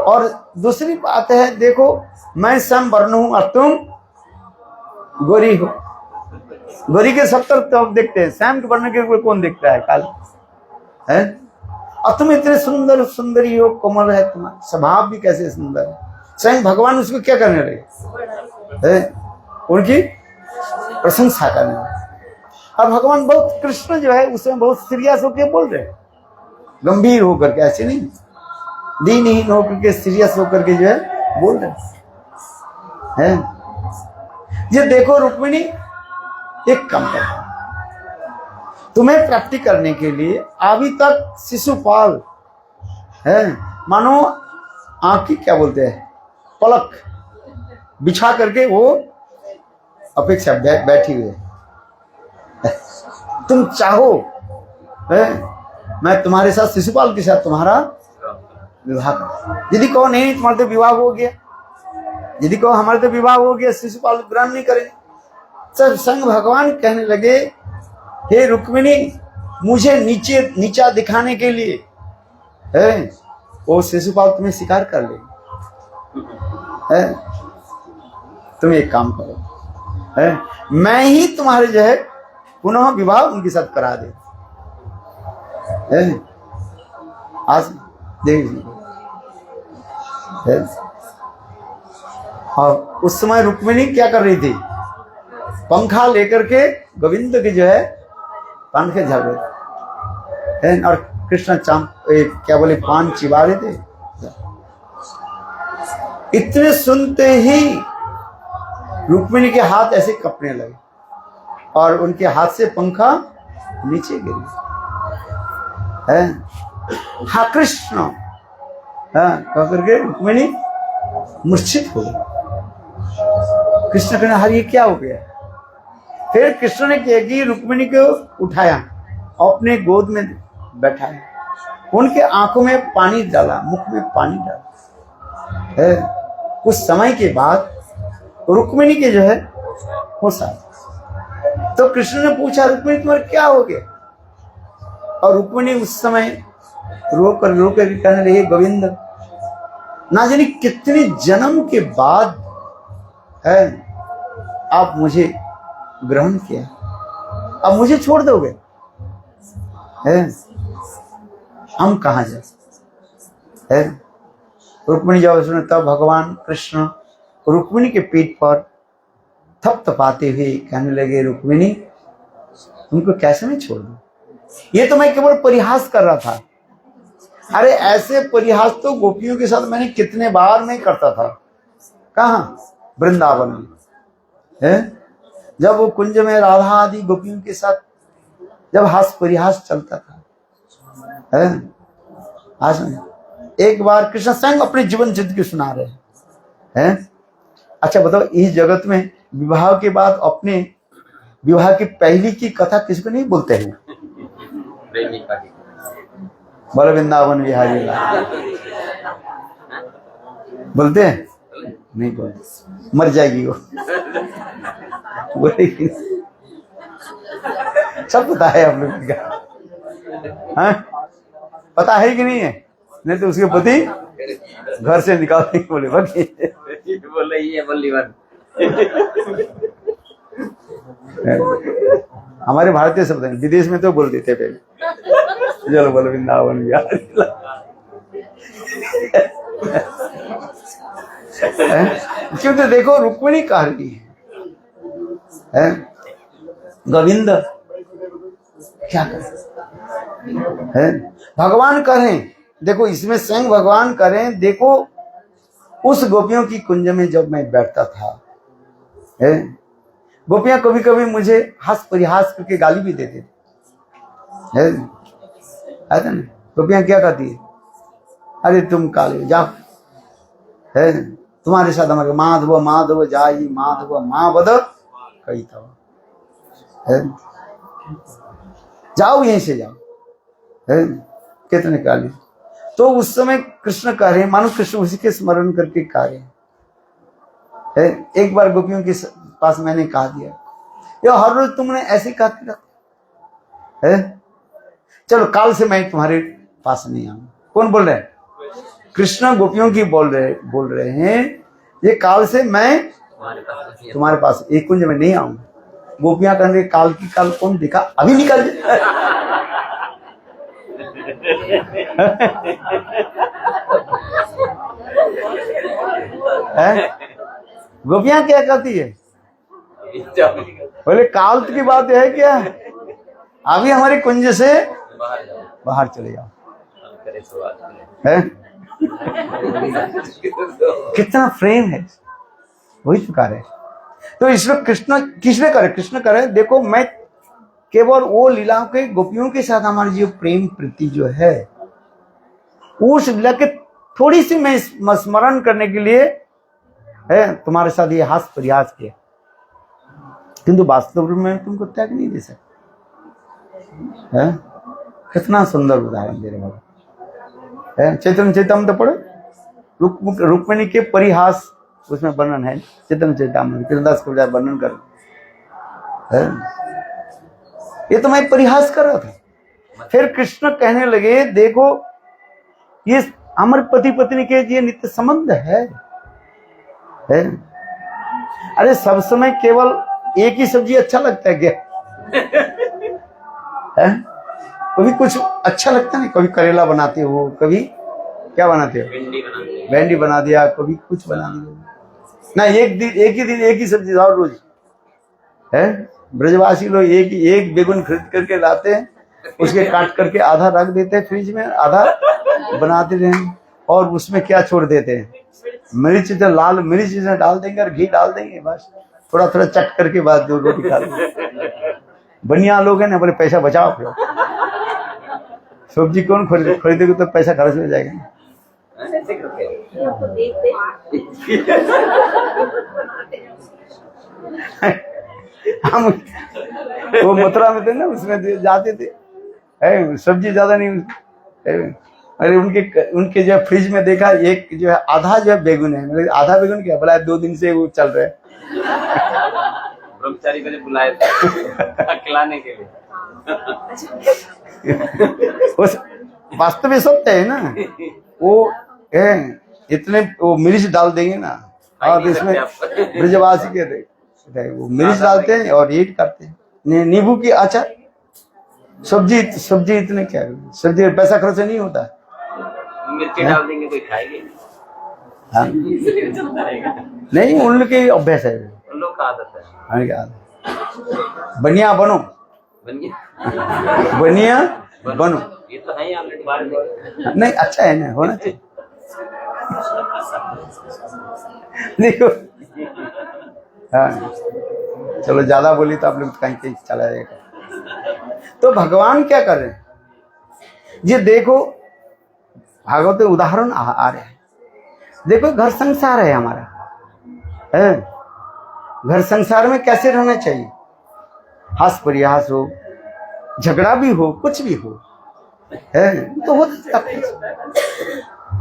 और दूसरी बात है, देखो मैं सम वर्ण हूं और तुम गोरी हो। गोरी के सब तरफ देखते हैं, श्याम के वर्ण के कौन देखता है, काल है। और तुम इतने सुंदर सुंदरी हो, कोमल है, तुम्हारा स्वभाव भी कैसे सुंदर है। स्वयं भगवान उसको क्या करने लगे है, उनकी प्रशंसा करने लगे। और भगवान बहुत, कृष्ण जो है उसमें बहुत सीरियस होकर बोल रहे, गंभीर होकर के, ऐसे नहीं दीनहीन होकर के, सीरियस होकर के जो है बोल रहे हैं। ये देखो रुक्मिणी, एक काम करो, तुम्हें प्राप्ति करने के लिए अभी तक शिशुपाल है, मानो आंखी क्या बोलते हैं, पलक बिछा करके वो अपेक्षा बैठी हुई है। तुम चाहो है मैं तुम्हारे साथ, शिशुपाल के साथ तुम्हारा विवाह कर, यदि कहो नहीं तुम्हारे तो विवाह हो गया, यदि कहो हमारे तो विवाह हो गया, शिशुपाल ग्रहण नहीं करेंगे। सब संग भगवान कहने लगे, हे रुक्मिणी, मुझे नीचा दिखाने के लिए है वो शिशुपाल तुम्हें स्वीकार कर ले है। तुम एक काम करो है, मैं ही तुम्हारे जो है पुनः विवाह उनके साथ करा दे है। आज देख है। और उस समय रुक्मिणी क्या कर रही थी, पंखा लेकर के गोविंद के जो है पंखे झड़ रहे हैं, और कृष्ण क्या बोले पान चिबा रहे थे। इतने सुनते ही रुक्मिणी के हाथ ऐसे कपने लगे और उनके हाथ से पंखा नीचे गिर गया। हाँ कृष्ण, हाँ कह करके रुक्मिणी मूर्छित हो गई। कृष्ण कहने हर ये क्या हो गया। फिर कृष्ण ने क्या कि रुक्मिणी को उठाया, अपने गोद में बैठाया, उनके आंखों में पानी डाला, मुख में पानी डाला। कुछ समय के बाद रुक्मिणी के जो है होश आया। तो कृष्ण ने पूछा रुक्मिणी तुम्हारे क्या हो गया। और रुक्मिणी उस समय रो कर कहने लगी गोविंद ना जाने कितने जन्म के बाद है आप मुझे ग्रहण किया, अब मुझे छोड़ दोगे, है हम कहाँ जाए। रुक्मिणी जब सुने तब भगवान कृष्ण रुक्मिणी के पीठ पर थपथपाते हुए कहने लगे रुक्मिणी तुमको कैसे मैं छोड़ दूं, ये तो मैं केवल परिहास कर रहा था। अरे ऐसे परिहास तो गोपियों के साथ मैंने कितने बार मैं करता था। कहाँ? वृंदावन में है, जब वो कुंज में राधा आदि गोपियों के साथ जब हास परिहास चलता था है। आज एक बार कृष्ण स्वयं अपने जीवन चित्र की सुना रहे हैं। अच्छा बताओ इस जगत में विवाह के बाद अपने विवाह की पहली की कथा किसको नहीं बोलते हैं? बोलो वृंदावन बिहारी लाल बोलते हैं? नहीं बोलते, मर जाएगी वो बोलेगी। सब पता है आप लोगों का, हाँ पता है कि नहीं है? नहीं तो उसके पति घर से निकालते बोले बोले ये बल्ली बात। हमारे भारतीय शब्द हैं, विदेश में तो बोल देते पहले। चलो बोलो वृंदावन बिहारी क्योंकि देखो रुक्मिणी कह रही है गोविंद क्या करे, भगवान करें। देखो इसमें स्वयं भगवान करें। देखो उस गोपियों की कुंज में जब मैं बैठता था, गोपियां कभी कभी मुझे हंस परिहास करके गाली भी देते थे, ऐसा ना। गोपियां क्या कहती है, अरे तुम काले जाओ, है तुम्हारे साथ हमारे माधव माधव जाई माधव माँ बद कही था, जाओ यहीं से जाओ, है कितने काले। तो उस समय कृष्ण कह रहे, मानो कृष्ण उसी के स्मरण करके कह रहे हैं। एक बार गोपियों के पास मैंने कहा दिया, ये हर रोज तुमने ऐसे कहते रहते है, चलो काल से मैं तुम्हारे पास नहीं आऊंगा। कौन बोल रहे हैं? कृष्ण गोपियों की बोल रहे हैं ये काल से मैं तुम्हारे पास एक कुंज में नहीं आऊंगा। गोपियां कहने काल की काल कौन दिखा, अभी निकल जाए। गोपियां क्या कहती है, बोले काल की बात है क्या, अभी हमारे कुंज से बाहर चले जाओ। है कितना फ्रेम है, वही चुका रहे। तो इसमें कृष्ण किसने करे, कृष्ण करे। देखो मैं केवल वो लीला के गोपियों के साथ हमारी जो प्रेम प्रीति जो है, उस लीला के थोड़ी सी मैं स्मरण करने के लिए है तुम्हारे साथ ये हास प्रयास किया, किंतु वास्तव में तुमको त्याग नहीं दे सकते। कितना सुंदर उदाहरण दे रहे बाबा। चैतन्य चैतामृत पढ़ो, रुक्मिणी के परिहास उसमें वर्णन है। चैतन्य चैतामृत कृष्णदास को वर्णन कर, ये तो मैं परिहास कर रहा था। फिर कृष्ण कहने लगे देखो ये हमारे पति पत्नी के ये नित्य संबंध है। अरे सब समय केवल एक ही सब्जी अच्छा लगता है क्या? कभी कुछ अच्छा लगता नहीं, कभी करेला बनाते हो, कभी क्या बनाते हो, भिंडी बना दिया, कभी कुछ बना दिया ना। एक ही दिन एक ही सब्जी और रोज है। ब्रजवासी लोग एक एक बेगुन खरीद करके लाते हैं, उसके काट करके आधा रख देते हैं फ्रिज में, आधा बनाते हैं और उसमें क्या छोड़ देते हैं, मिर्च, तो लाल मिर्च डाल देंगे और घी डाल देंगे, बस थोड़ा थोड़ा चट करके बाद जो रोटी खा लेंगे। बढ़िया लोग हैं ना, बोले पैसा बचाओ फिर, सब्जी कौन खरीदेगा तो पैसा खर्च हो जाएगा। हम वो मथुरा में थे ना, उसमें जाते थे, सब्जी ज्यादा नहीं, अरे उनके जो फ्रिज में देखा, एक जो है आधा जो है बेगुन है, मतलब आधा बेगुन क्या बोला, 2 दिन से वो चल रहे हैं। ब्रह्मचारी को बुलाए थे खिलाने के लिए। वास्तव में सत्य है ना, वो इतने वो मिर्च डाल देंगे ना, और इसमें ब्रजवासी के वो मिर्च डालते हैं और ईट करते हैं, नींबू की अचार, सब्जी इतने क्या, सब्जी में पैसा खर्च नहीं होता, मिर्ची डाल देंगे कोई खाएगी नहीं, उनके अभ्यास है, उन लोग का आदत है। बनिया बनो, बनिया बनो, ये तो है ही ऑलरेडी बाहर में। नहीं अच्छा है ना, होना चाहिए। देखो हाँ, चलो ज्यादा बोली तो आप लोग कहीं कहीं चला जाएगा। तो भगवान क्या कर रहे हैं, ये देखो भागवत में उदाहरण आ रहे हैं। देखो घर संसार है हमारा, है घर संसार में कैसे रहना चाहिए, हास परिहास हो, झगड़ा भी हो, कुछ भी हो, है तो वो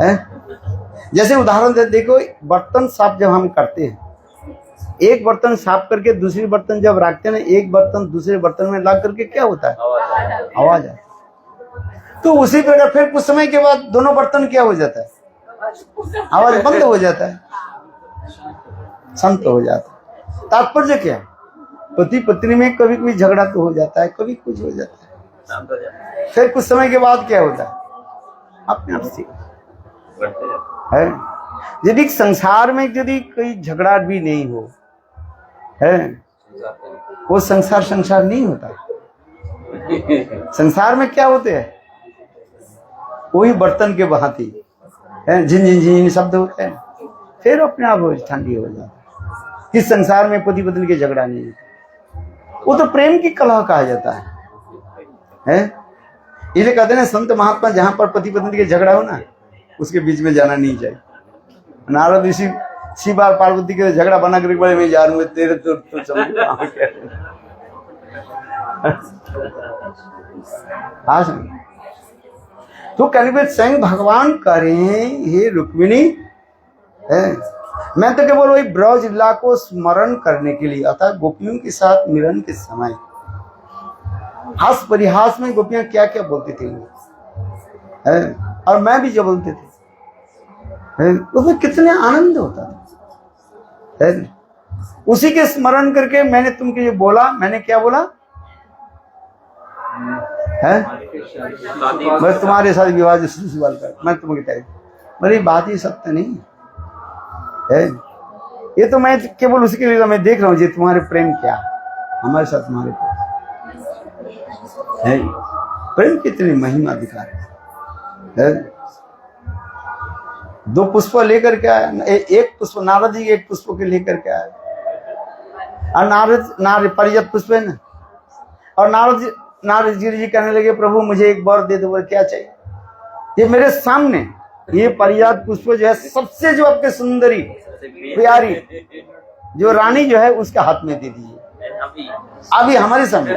है। जैसे उदाहरण दे, देखो बर्तन साफ जब हम करते हैं, एक बर्तन साफ करके दूसरी बर्तन जब रखते हैं ना, एक बर्तन दूसरे बर्तन में लग करके क्या होता है, आवाज आता है। तो उसी प्रकार फिर कुछ समय के बाद दोनों बर्तन क्या हो जाता है, आवाज बंद हो जाता है, शांत हो जाता है। तात्पर्य क्या, पति पत्नी में कभी कभी झगड़ा तो हो जाता है, कभी कुछ हो जाता है, फिर कुछ समय के बाद क्या होता है, अपने आप से है। यदि संसार में यदि कोई झगड़ा भी नहीं हो, है वो संसार नहीं होता। संसार में क्या होते हैं, वही बर्तन के भांति है, झिन झिन झिन शब्द होते हैं, फिर अपने आप ठंडी हो जाता है। इस संसार में पति पत्नी के झगड़ा नहीं है, वो तो प्रेम की कलह कहा जाता है। इसलिए कहते हैं संत महात्मा, जहां पर पति पत्नी के झगड़ा हो ना, उसके बीच में जाना नहीं चाहिए। नारद ऋषि शिव और पार्वती के झगड़ा बना करके बड़े मैं जा रहा हूँ, तेरे तो तो कहने स्वयं भगवान करें, हे रुक्मिणी, मैं तो केवल वही ब्रज लीला को स्मरण करने के लिए, अतः गोपियों के साथ मिलन के समय हास परिहास में गोपियां क्या क्या बोलती थी, और मैं भी जो बोलते थे, उसमें कितने आनंद होता था। उसी के स्मरण करके मैंने तुमको ये बोला, मैंने क्या बोला है, मैं तुम्हारे साथ विवाह सवाल कर, मैं तुम्हें कहता मेरी बात ही सत्य नहीं है, ये तो मैं केवल उसके लिए मैं देख रहा हूँ जी तुम्हारे प्रेम क्या हमारे साथ, तुम्हारे प्रेम कितनी महिमा दिखा है। 2 पुष्प लेकर के आया, एक पुष्प नारद जी एक पुष्प के लेकर के आया, और नारद परिजत पुष्प है ना, और नारद जी कहने लगे प्रभु मुझे एक वर दे दो, वर क्या चाहिए, ये मेरे सामने ये परिजात पुष्प जो है सबसे जो आपके सुंदरी प्यारी जो रानी जो है उसके हाथ में दे दीजिए अभी हमारे सामने।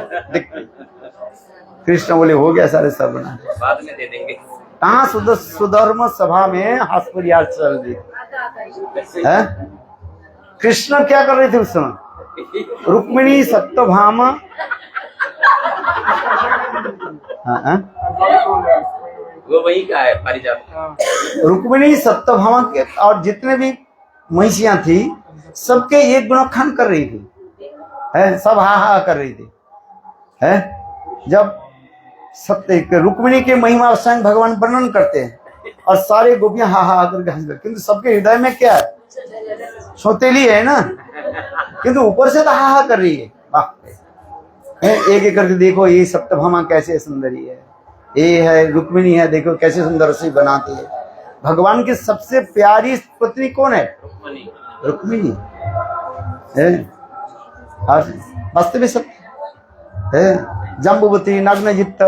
कृष्ण बोले हो गया सारे सब बना, बाद में दे देंगे। कहाँ सुधर्म सभा में हाथ परियार चल रही है। कृष्ण क्या कर रहे थे उस समय, रुक्मिणी सत्यभामा, वो वही का है परिजात, रुक्मिणी सत्यभामा के और जितने भी महिषियां थी सबके एक गुणखान कर रही थी, है सब हा हा कर रही थी, है जब सत्य रुक्मिणी के महिमा स्वयं भगवान वर्णन करते हैं और सारे गोपियां हा हा करके हंस रहे, किंतु सबके हृदय में क्या है, सौतेली है ना, किंतु ऊपर से तो हा हा कर रही है, वाह, एक एक करके देखो, ये सत्यभामा कैसे सुंदरी है, ये है रुक्मिणी है, देखो कैसे सुंदर रसोई बनाती है। भगवान की सबसे प्यारी पत्नी कौन है? रुक्मिणी है। वास्तविक सत्य है। जम्बुवती, नग्नजित्त,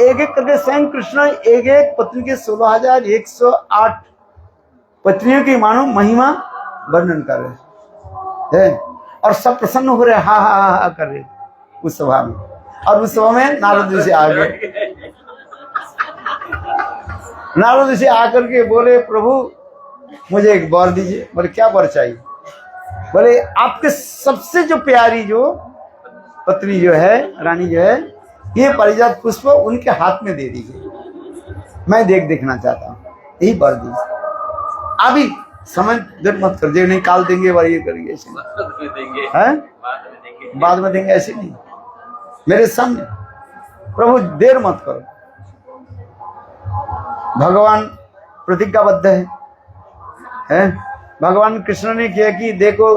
एक एक करके स्वयं कृष्ण एक एक पत्नी के 16,108 पत्नियों की मानो महिमा वर्णन कर रहे हैं, और सब प्रसन्न हो रहे, हा हा हा हा कर रहे उस सभा में। और उस सभा में नारद जी से आ गए, नारद जी से आकर के बोले, प्रभु मुझे एक वर दीजिए। बोले क्या वर चाहिए? बोले आपके सबसे जो प्यारी जो पत्नी जो है, रानी जो है, ये पारिजात पुष्प उनके हाथ में दे दीजिए, मैं देखना चाहता हूँ, यही वर दीजिए। अभी समझ देर मत कर, नहीं काल देंगे और ये करेंगे, ऐसे नहीं, बाद में देंगे, ऐसे नहीं, मेरे सामने। प्रभु देर मत करो। भगवान प्रतिज्ञाबद्ध है? भगवान कृष्ण ने किया कि देखो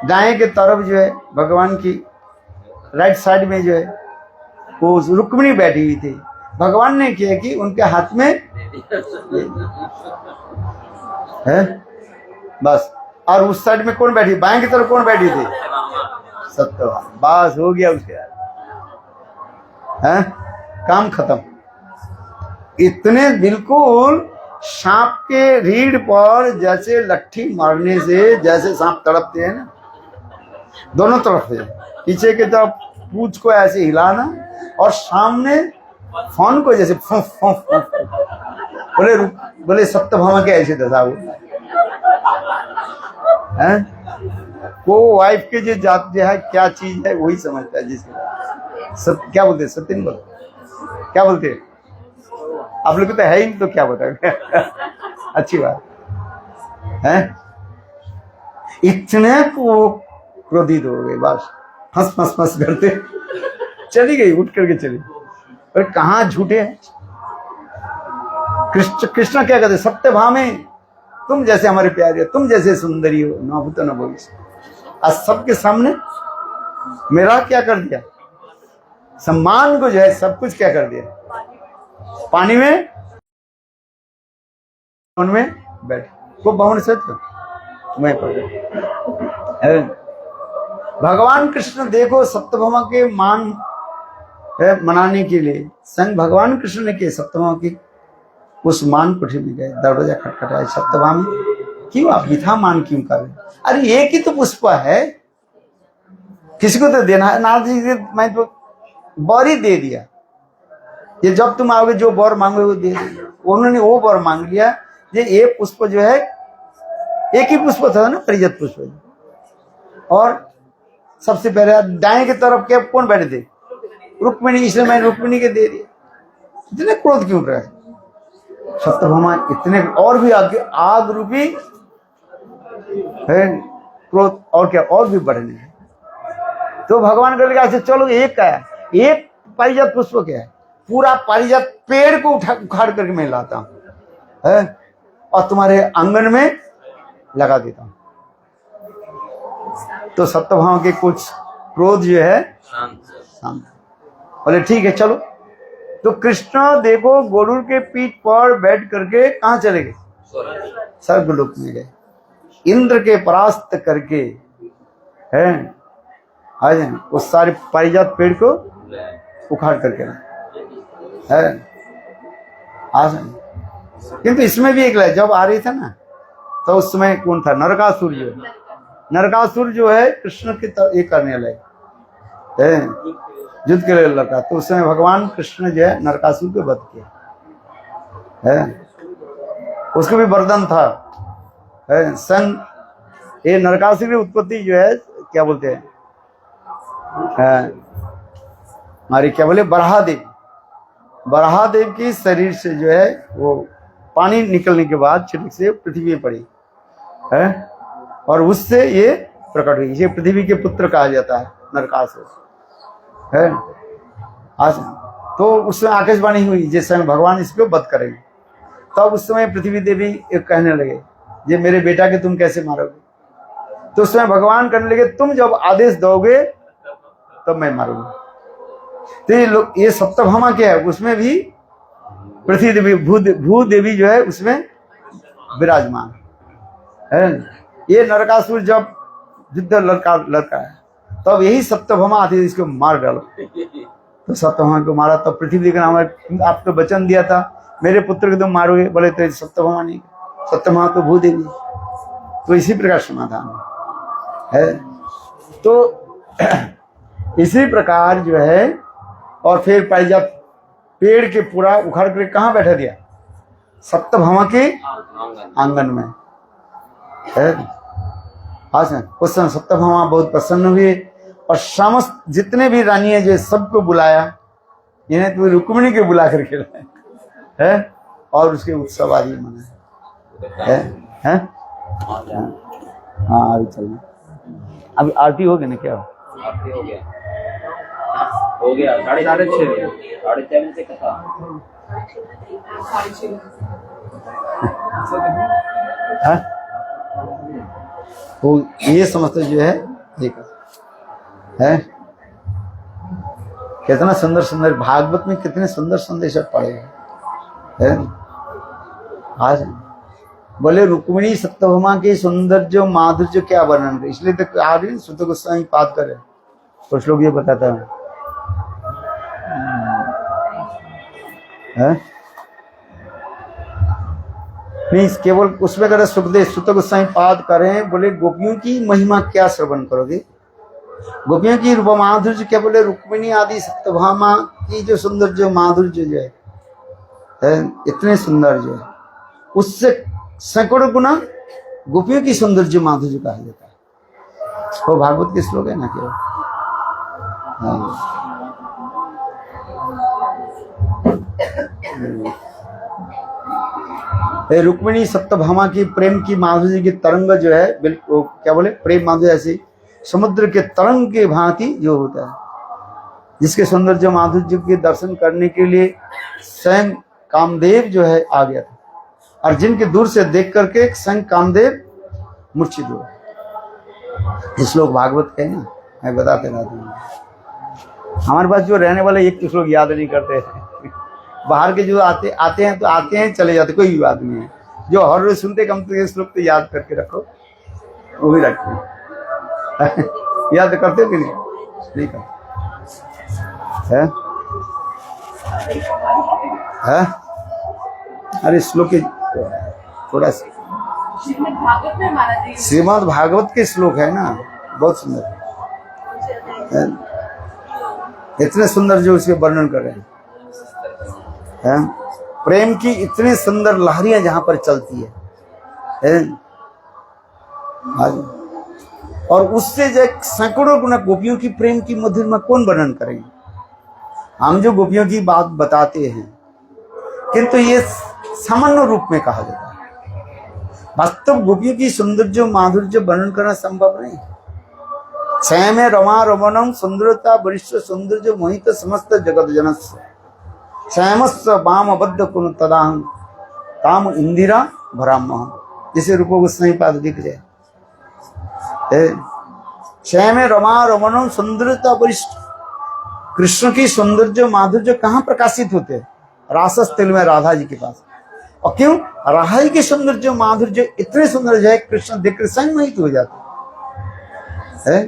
दाएं के तरफ जो है भगवान की राइट साइड में जो है वो रुक्मिणी बैठी हुई थी। भगवान ने किया कि उनके हाथ में है बस, और उस साइड में कौन बैठी, बाएं की तरफ कौन बैठी थी? सत्यभामा। बस हो गया उसके है, काम खत्म। इतने बिल्कुल सांप के रीढ़ पर जैसे लट्ठी मारने से जैसे सांप तड़पते हैं ना, दोनों तरफ से पीछे के तरफ पूंछ को ऐसे हिलाना और सामने फोन को जैसे फुफ फुफ बोले बोले सत्यभामा के ऐसे दशा हो है। वो वाइफ के जो जात जो है क्या चीज है वही समझता है, जिसके क्या बोलते हैं, सत्य नहीं बोलते, क्या बोलते हैं आप लोग? तो है ही नहीं तो क्या बताए अच्छी बात है। इतने को क्रोधित हो गए, बस हंस हंस हंस करते चली गई, उठ करके चली। अरे कहाँ झूठे हैं कृष्ण क्या कहते, सत्यभामे तुम जैसे हमारे प्यारे हो, तुम जैसे सुंदरी हो, न भूत न भविष्य। आज सबके सामने मेरा क्या कर दिया, सम्मान को जो है सब कुछ क्या कर दिया, पानी में उनमें बैठ को बहुन से मैं भगवान कृष्ण देखो सत्यभामा के मान मनाने के लिए संग भगवान कृष्ण ने किए, सत्यभामा की उस मान कुठी में गए, दरवाजा खटखटाया, सत्यभामा क्यों आप मिथा मान क्यों कर रहे? अरे एक ही तो पुष्प है, किसी को तो देना है। नारद जी मैं तो बर ही दे दिया, ये जब तुम आओगे जो बर मांगोगे वो दे देंगे। उन्होंने वो बर मांग लिया, ये पुष्प जो है एक ही पुष्प था ना, परिजत पुष्प। और सबसे पहले दाएं की तरफ क्या कौन बैठे थे, रुक्मिणी, इसलिए मैंने रुक्मिणी के दे दिया। इतने क्रोध क्यों रहे सत्यभामा, इतने और भी आगे आग रूपी है क्रोध, और क्या और भी बढ़ने है। तो भगवान कर अच्छा चलो एक का है, एक पारिजात पुष्प क्या है, पूरा पारिजात पेड़ को उखाड़ करके मैं लाता हूं है और तुम्हारे आंगन में लगा देता हूं। तो सत्यभामा के कुछ क्रोध जो है शांत। बोले ठीक है चलो। तो कृष्ण देखो गरुड़ के पीठ पर बैठ करके कहां चले गए, स्वर्गलोक में गए, इंद्र के परास्त करके है आज उस सारे पारिजात पेड़ को उखाड़ करके है आज। किंतु इसमें भी एक जब आ रही था ना, तो उस समय कौन था, नरकासुर जो है, नरकासुर जो है कृष्ण की तरफ एक करने लगे युद्ध के लिए लड़का। तो उस समय भगवान कृष्ण जो है नरकासुर को वध किया है, उसको भी वरदान था है संग। ये नरकासुर की उत्पत्ति जो है क्या बोलते हैं हमारे क्या बोले बराहदेव, बराहदेव की शरीर से जो है वो पानी निकलने के बाद छिटक से पृथ्वी पड़ी है और उससे ये प्रकट हुई। ये पृथ्वी के पुत्र कहा जाता है नरकासुर है आज। तो उस समय आकाशवाणी हुई जिस समय भगवान इसको वध करेंगे, तब उस समय पृथ्वी देवी एक कहने लगे ये मेरे बेटा के तुम कैसे मारोगे, तो उसमें भगवान करने लगे तुम जब आदेश दोगे तब मैं मारूंगा। तो ये सप्तभामा क्या है, उसमें भी पृथ्वी देवी भू देवी जो है उसमें विराजमान है। ये नरकासुर जब युद्ध लड़का है तब यही सप्तभामा आती है, इसको मार डालो। तो सप्तभामा को मारा, तब पृथ्वी देवी का नाम है, आपको वचन दिया था मेरे पुत्र को तुम मारोगे, बोले तो सप्तभामा नहीं, सप्तभामा तो भू देवी। तो इसी प्रकार समाधान है। तो इसी प्रकार जो है, और फिर जब पेड़ के पूरा उखाड़ कर कहाँ बैठा दिया, सप्तभामा के आंगन में है। आज उस समय सप्तभामा बहुत प्रसन्न हुए और समस्त जितने भी रानी है जो सबको बुलाया, इन्हें तो रुक्मिणी के बुला करके लाए है, और उसके उत्सव आदि मनाए है। हाँ अभी चलना, अभी आरती हो गई ना, क्या आरती हो गया 6:30 बजे कथा। तो ये समझते जो है ठीक है। कितना सुंदर सुंदर भागवत में कितने सुंदर संदेश पढ़े हैं। आज बोले रुक्मिणी सप्तभामा के सौंदर्य माधुर्य क्या वर्णन करे, इसलिए तो आज सुत गोस्वामी पाठ करे, कुछ लोग ये बताता है नहीं, केवल उसमें करे सुखदेव सुत गोस्वामी पाठ करें, बोले गोपियों की महिमा क्या श्रवण करोगे, गोपियों की रूप माधुर्य क्या, बोले रुक्मिणी आदि सप्तभामा की जो सौंदर्य माधुर्य जो है इतने सुंदर जो है, उससे सैकड़ों गुना गोपियों की सौंदर्य माधुर्य कहा जाता है। वो भागवत के श्लोक है ना केवल। रुक्मिणी सप्तभामा की प्रेम की माधुर्य की तरंग जो है बिल्कुल क्या बोले, प्रेम माधुर्य ऐसी समुद्र के तरंग के भांति जो होता है, जिसके सौंदर्य माधुर्य के दर्शन करने के लिए स्वयं कामदेव जो है आ गया था, और जिनके दूर से देख करके स्वयं कामदेव मूर्छित हुआ। इस लोग भागवत है ना, मैं बताते रहता हूँ। हमारे पास जो रहने वाले एक कुछ लोग याद नहीं करते हैं, बाहर के जो आते हैं तो आते हैं चले जाते, कोई बात नहीं है। जो हर रोज सुनते कम से इस लोग तो याद करके रखो, वो भी रखते याद करते हो कि नहीं करते है? अरे श्लोक के थोड़ा श्रीमद् भागवत के श्लोक है ना, बहुत सुंदर है, इतने सुंदर जो उसके वर्णन कर रहे हैं। प्रेम की इतनी सुंदर लहरियां जहां पर चलती है और उससे जो सैकड़ों गुना गोपियों की प्रेम की मधुरमा कौन वर्णन करेंगे। हम जो गोपियों की बात बताते हैं, किंतु ये सामान्य रूप में कहा जाता है। वास्तव गोपियों की सौंदर्य माधुर्य वर्णन करना संभव नहीं। स्वयं रमा रमणम सुंदरता वरिष्ठ सौंदर्य मोहित समस्त जगत जनस्य स्वयंस्व वाम बद्ध कुन तदाहं काम इंदिरा भराम, जिसे रूप गोस्वामी पाद दिख रहे। स्वयं रमा रमणम सुंदरता वरिष्ठ, कृष्ण की सौंदर्य माधुर्य कहाँ प्रकाशित होते हैं? रासस्थल में राधा जी के पास। और क्यों? राधा जी के सौंदर्य माधुर्य इतने सुंदर जो है, कृष्ण देखकर स्वयं मोहित हो जाते हैं।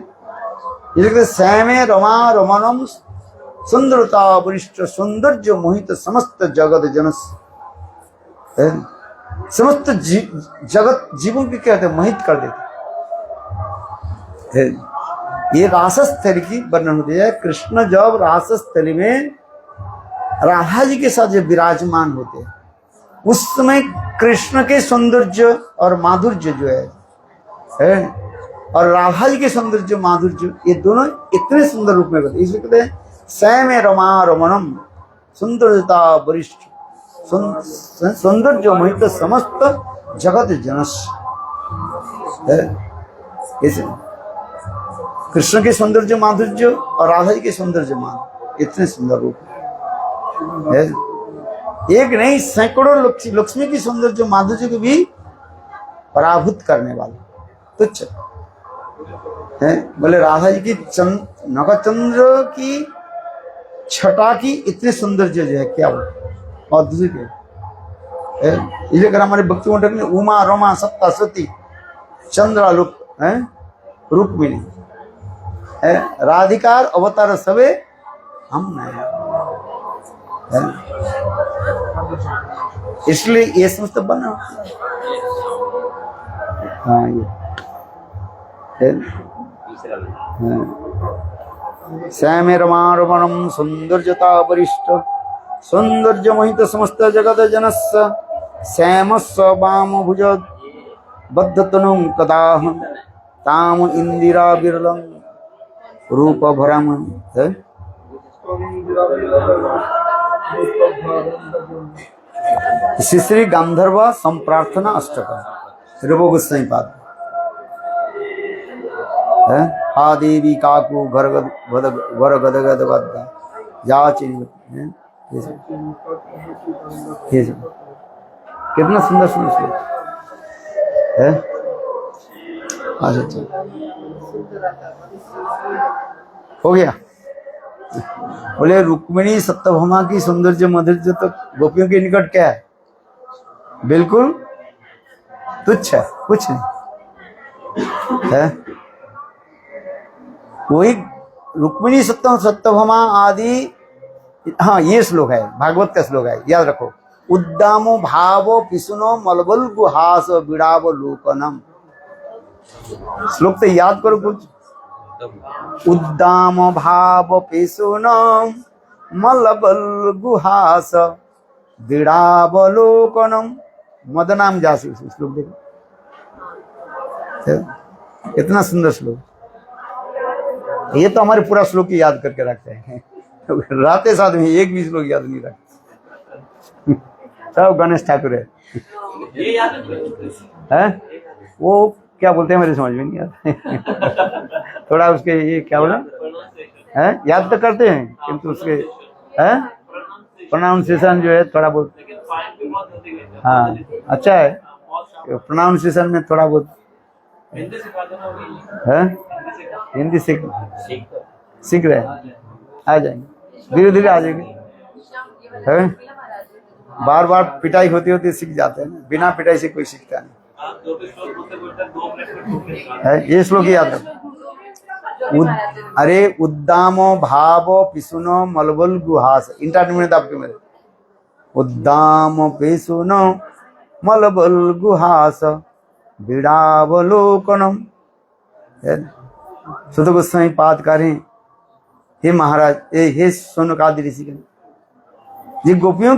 स्वयं रमा रमणम सुंदरता वरिष्ठ सौंदर्य मोहित समस्त जगत जनस, समस्त जगत जीवों की कहते मोहित कर देते। ये रासस्थली की वर्णन होती है। कृष्ण जब रासस्थली में राधा जी के साथ जब विराजमान होते हैं, उस समय कृष्ण के सौंदर्य और माधुर्य जो है और राधा जी के सौंदर्य माधुर्य, ये दोनों इतने सुंदर रूप में होते हैं। इसलिए कहते हैं स्वयं रमा रमणम सुंदरता वरिष्ठ सौंदर्य मोहित समस्त जगत जनस। कृष्ण के सौंदर्य माधुर्य और राधा जी के सौंदर्य माधुर्य इतने सुंदर रूप है। एक नहीं, सैकड़ों लक्ष्मी की सौंदर्य माधुर्य को भी पराभूत करने वाला तुच्छ है, बोले राधा जी की नखचंद्र की छटा की इतने सुंदर जो है क्या वो और दूसरी के इसलिए कर हमारे भक्ति मंडल में उमा रमा सत्ता सती चंद्रालुक है रुक्मिणी है राधिकार अवतार सवे हम नहीं है, इसलिए ये समस्त बना हाँ ये है, श्यामे रमारमणम सौंदर्यता वरिष्ठ सौंदर्य मोहित समस्त जगत जनस्य श्यामस्व वाम भुज बद्धतनु कदाहं ताम इंदिरा बिरलं रूप भरम है श्री गांधर्व संप्रार्थना अष्टक रूप गोस्वामी पाद है हा देवी काकू घर गद गद बद्दा याचिनी ये सब कितना सुंदर सुंदर श्लोक है। अच्छा हो गया। बोले रुक्मिणी सत्यभामा की सौंदर्य माधुर्य तो गोपियों के निकट क्या है, बिल्कुल तुच्छ है, कुछ नहीं है। वही रुक्मिणी सत्यभामा आदि, हाँ ये श्लोक है, भागवत का श्लोक है, याद रखो। उद्दामो भावो पिसुनो मलबल गुहास बिड़ाव लोकनम। श्लोक तो याद करो कुछ। उद्दाम भाव पिसुनो मलबल गुहास बिड़ावलोकनम। मदनाम जासी श्लोक देखो, इतना सुंदर श्लोक। ये तो हमारे पूरा श्लोक ही याद करके रखते हैं राते साथ में एक भी श्लोक याद नहीं रखते सब गणेश ठाकुर है वो क्या बोलते हैं मेरे समझ में नहीं आता थोड़ा उसके ये क्या बोला है, याद तो करते हैं किंतु उसके है प्रोनाउंसिएशन जो है थोड़ा बहुत, हाँ अच्छा है प्रोनाउंसिएशन में थोड़ा बहुत है। हिंदी सीख रहे हैं, आ जाएंगे धीरे धीरे आ जाएंगे है। बार बार पिटाई होती होती सीख जाते हैं, बिना पिटाई से कोई सीखता नहीं है। ये श्लोक याद रखो। अरे उद्दामो भावो पिसुनो मलबल गुहास, इंटरमीडिएट आपके मेरे। उद्दामो पिसुनो मलबल गुहास बिड़ावलोकनम। सुत गोस्वामी पाद करें, हे महाराज हे सोनकादि ऋषि, ये गोपियों की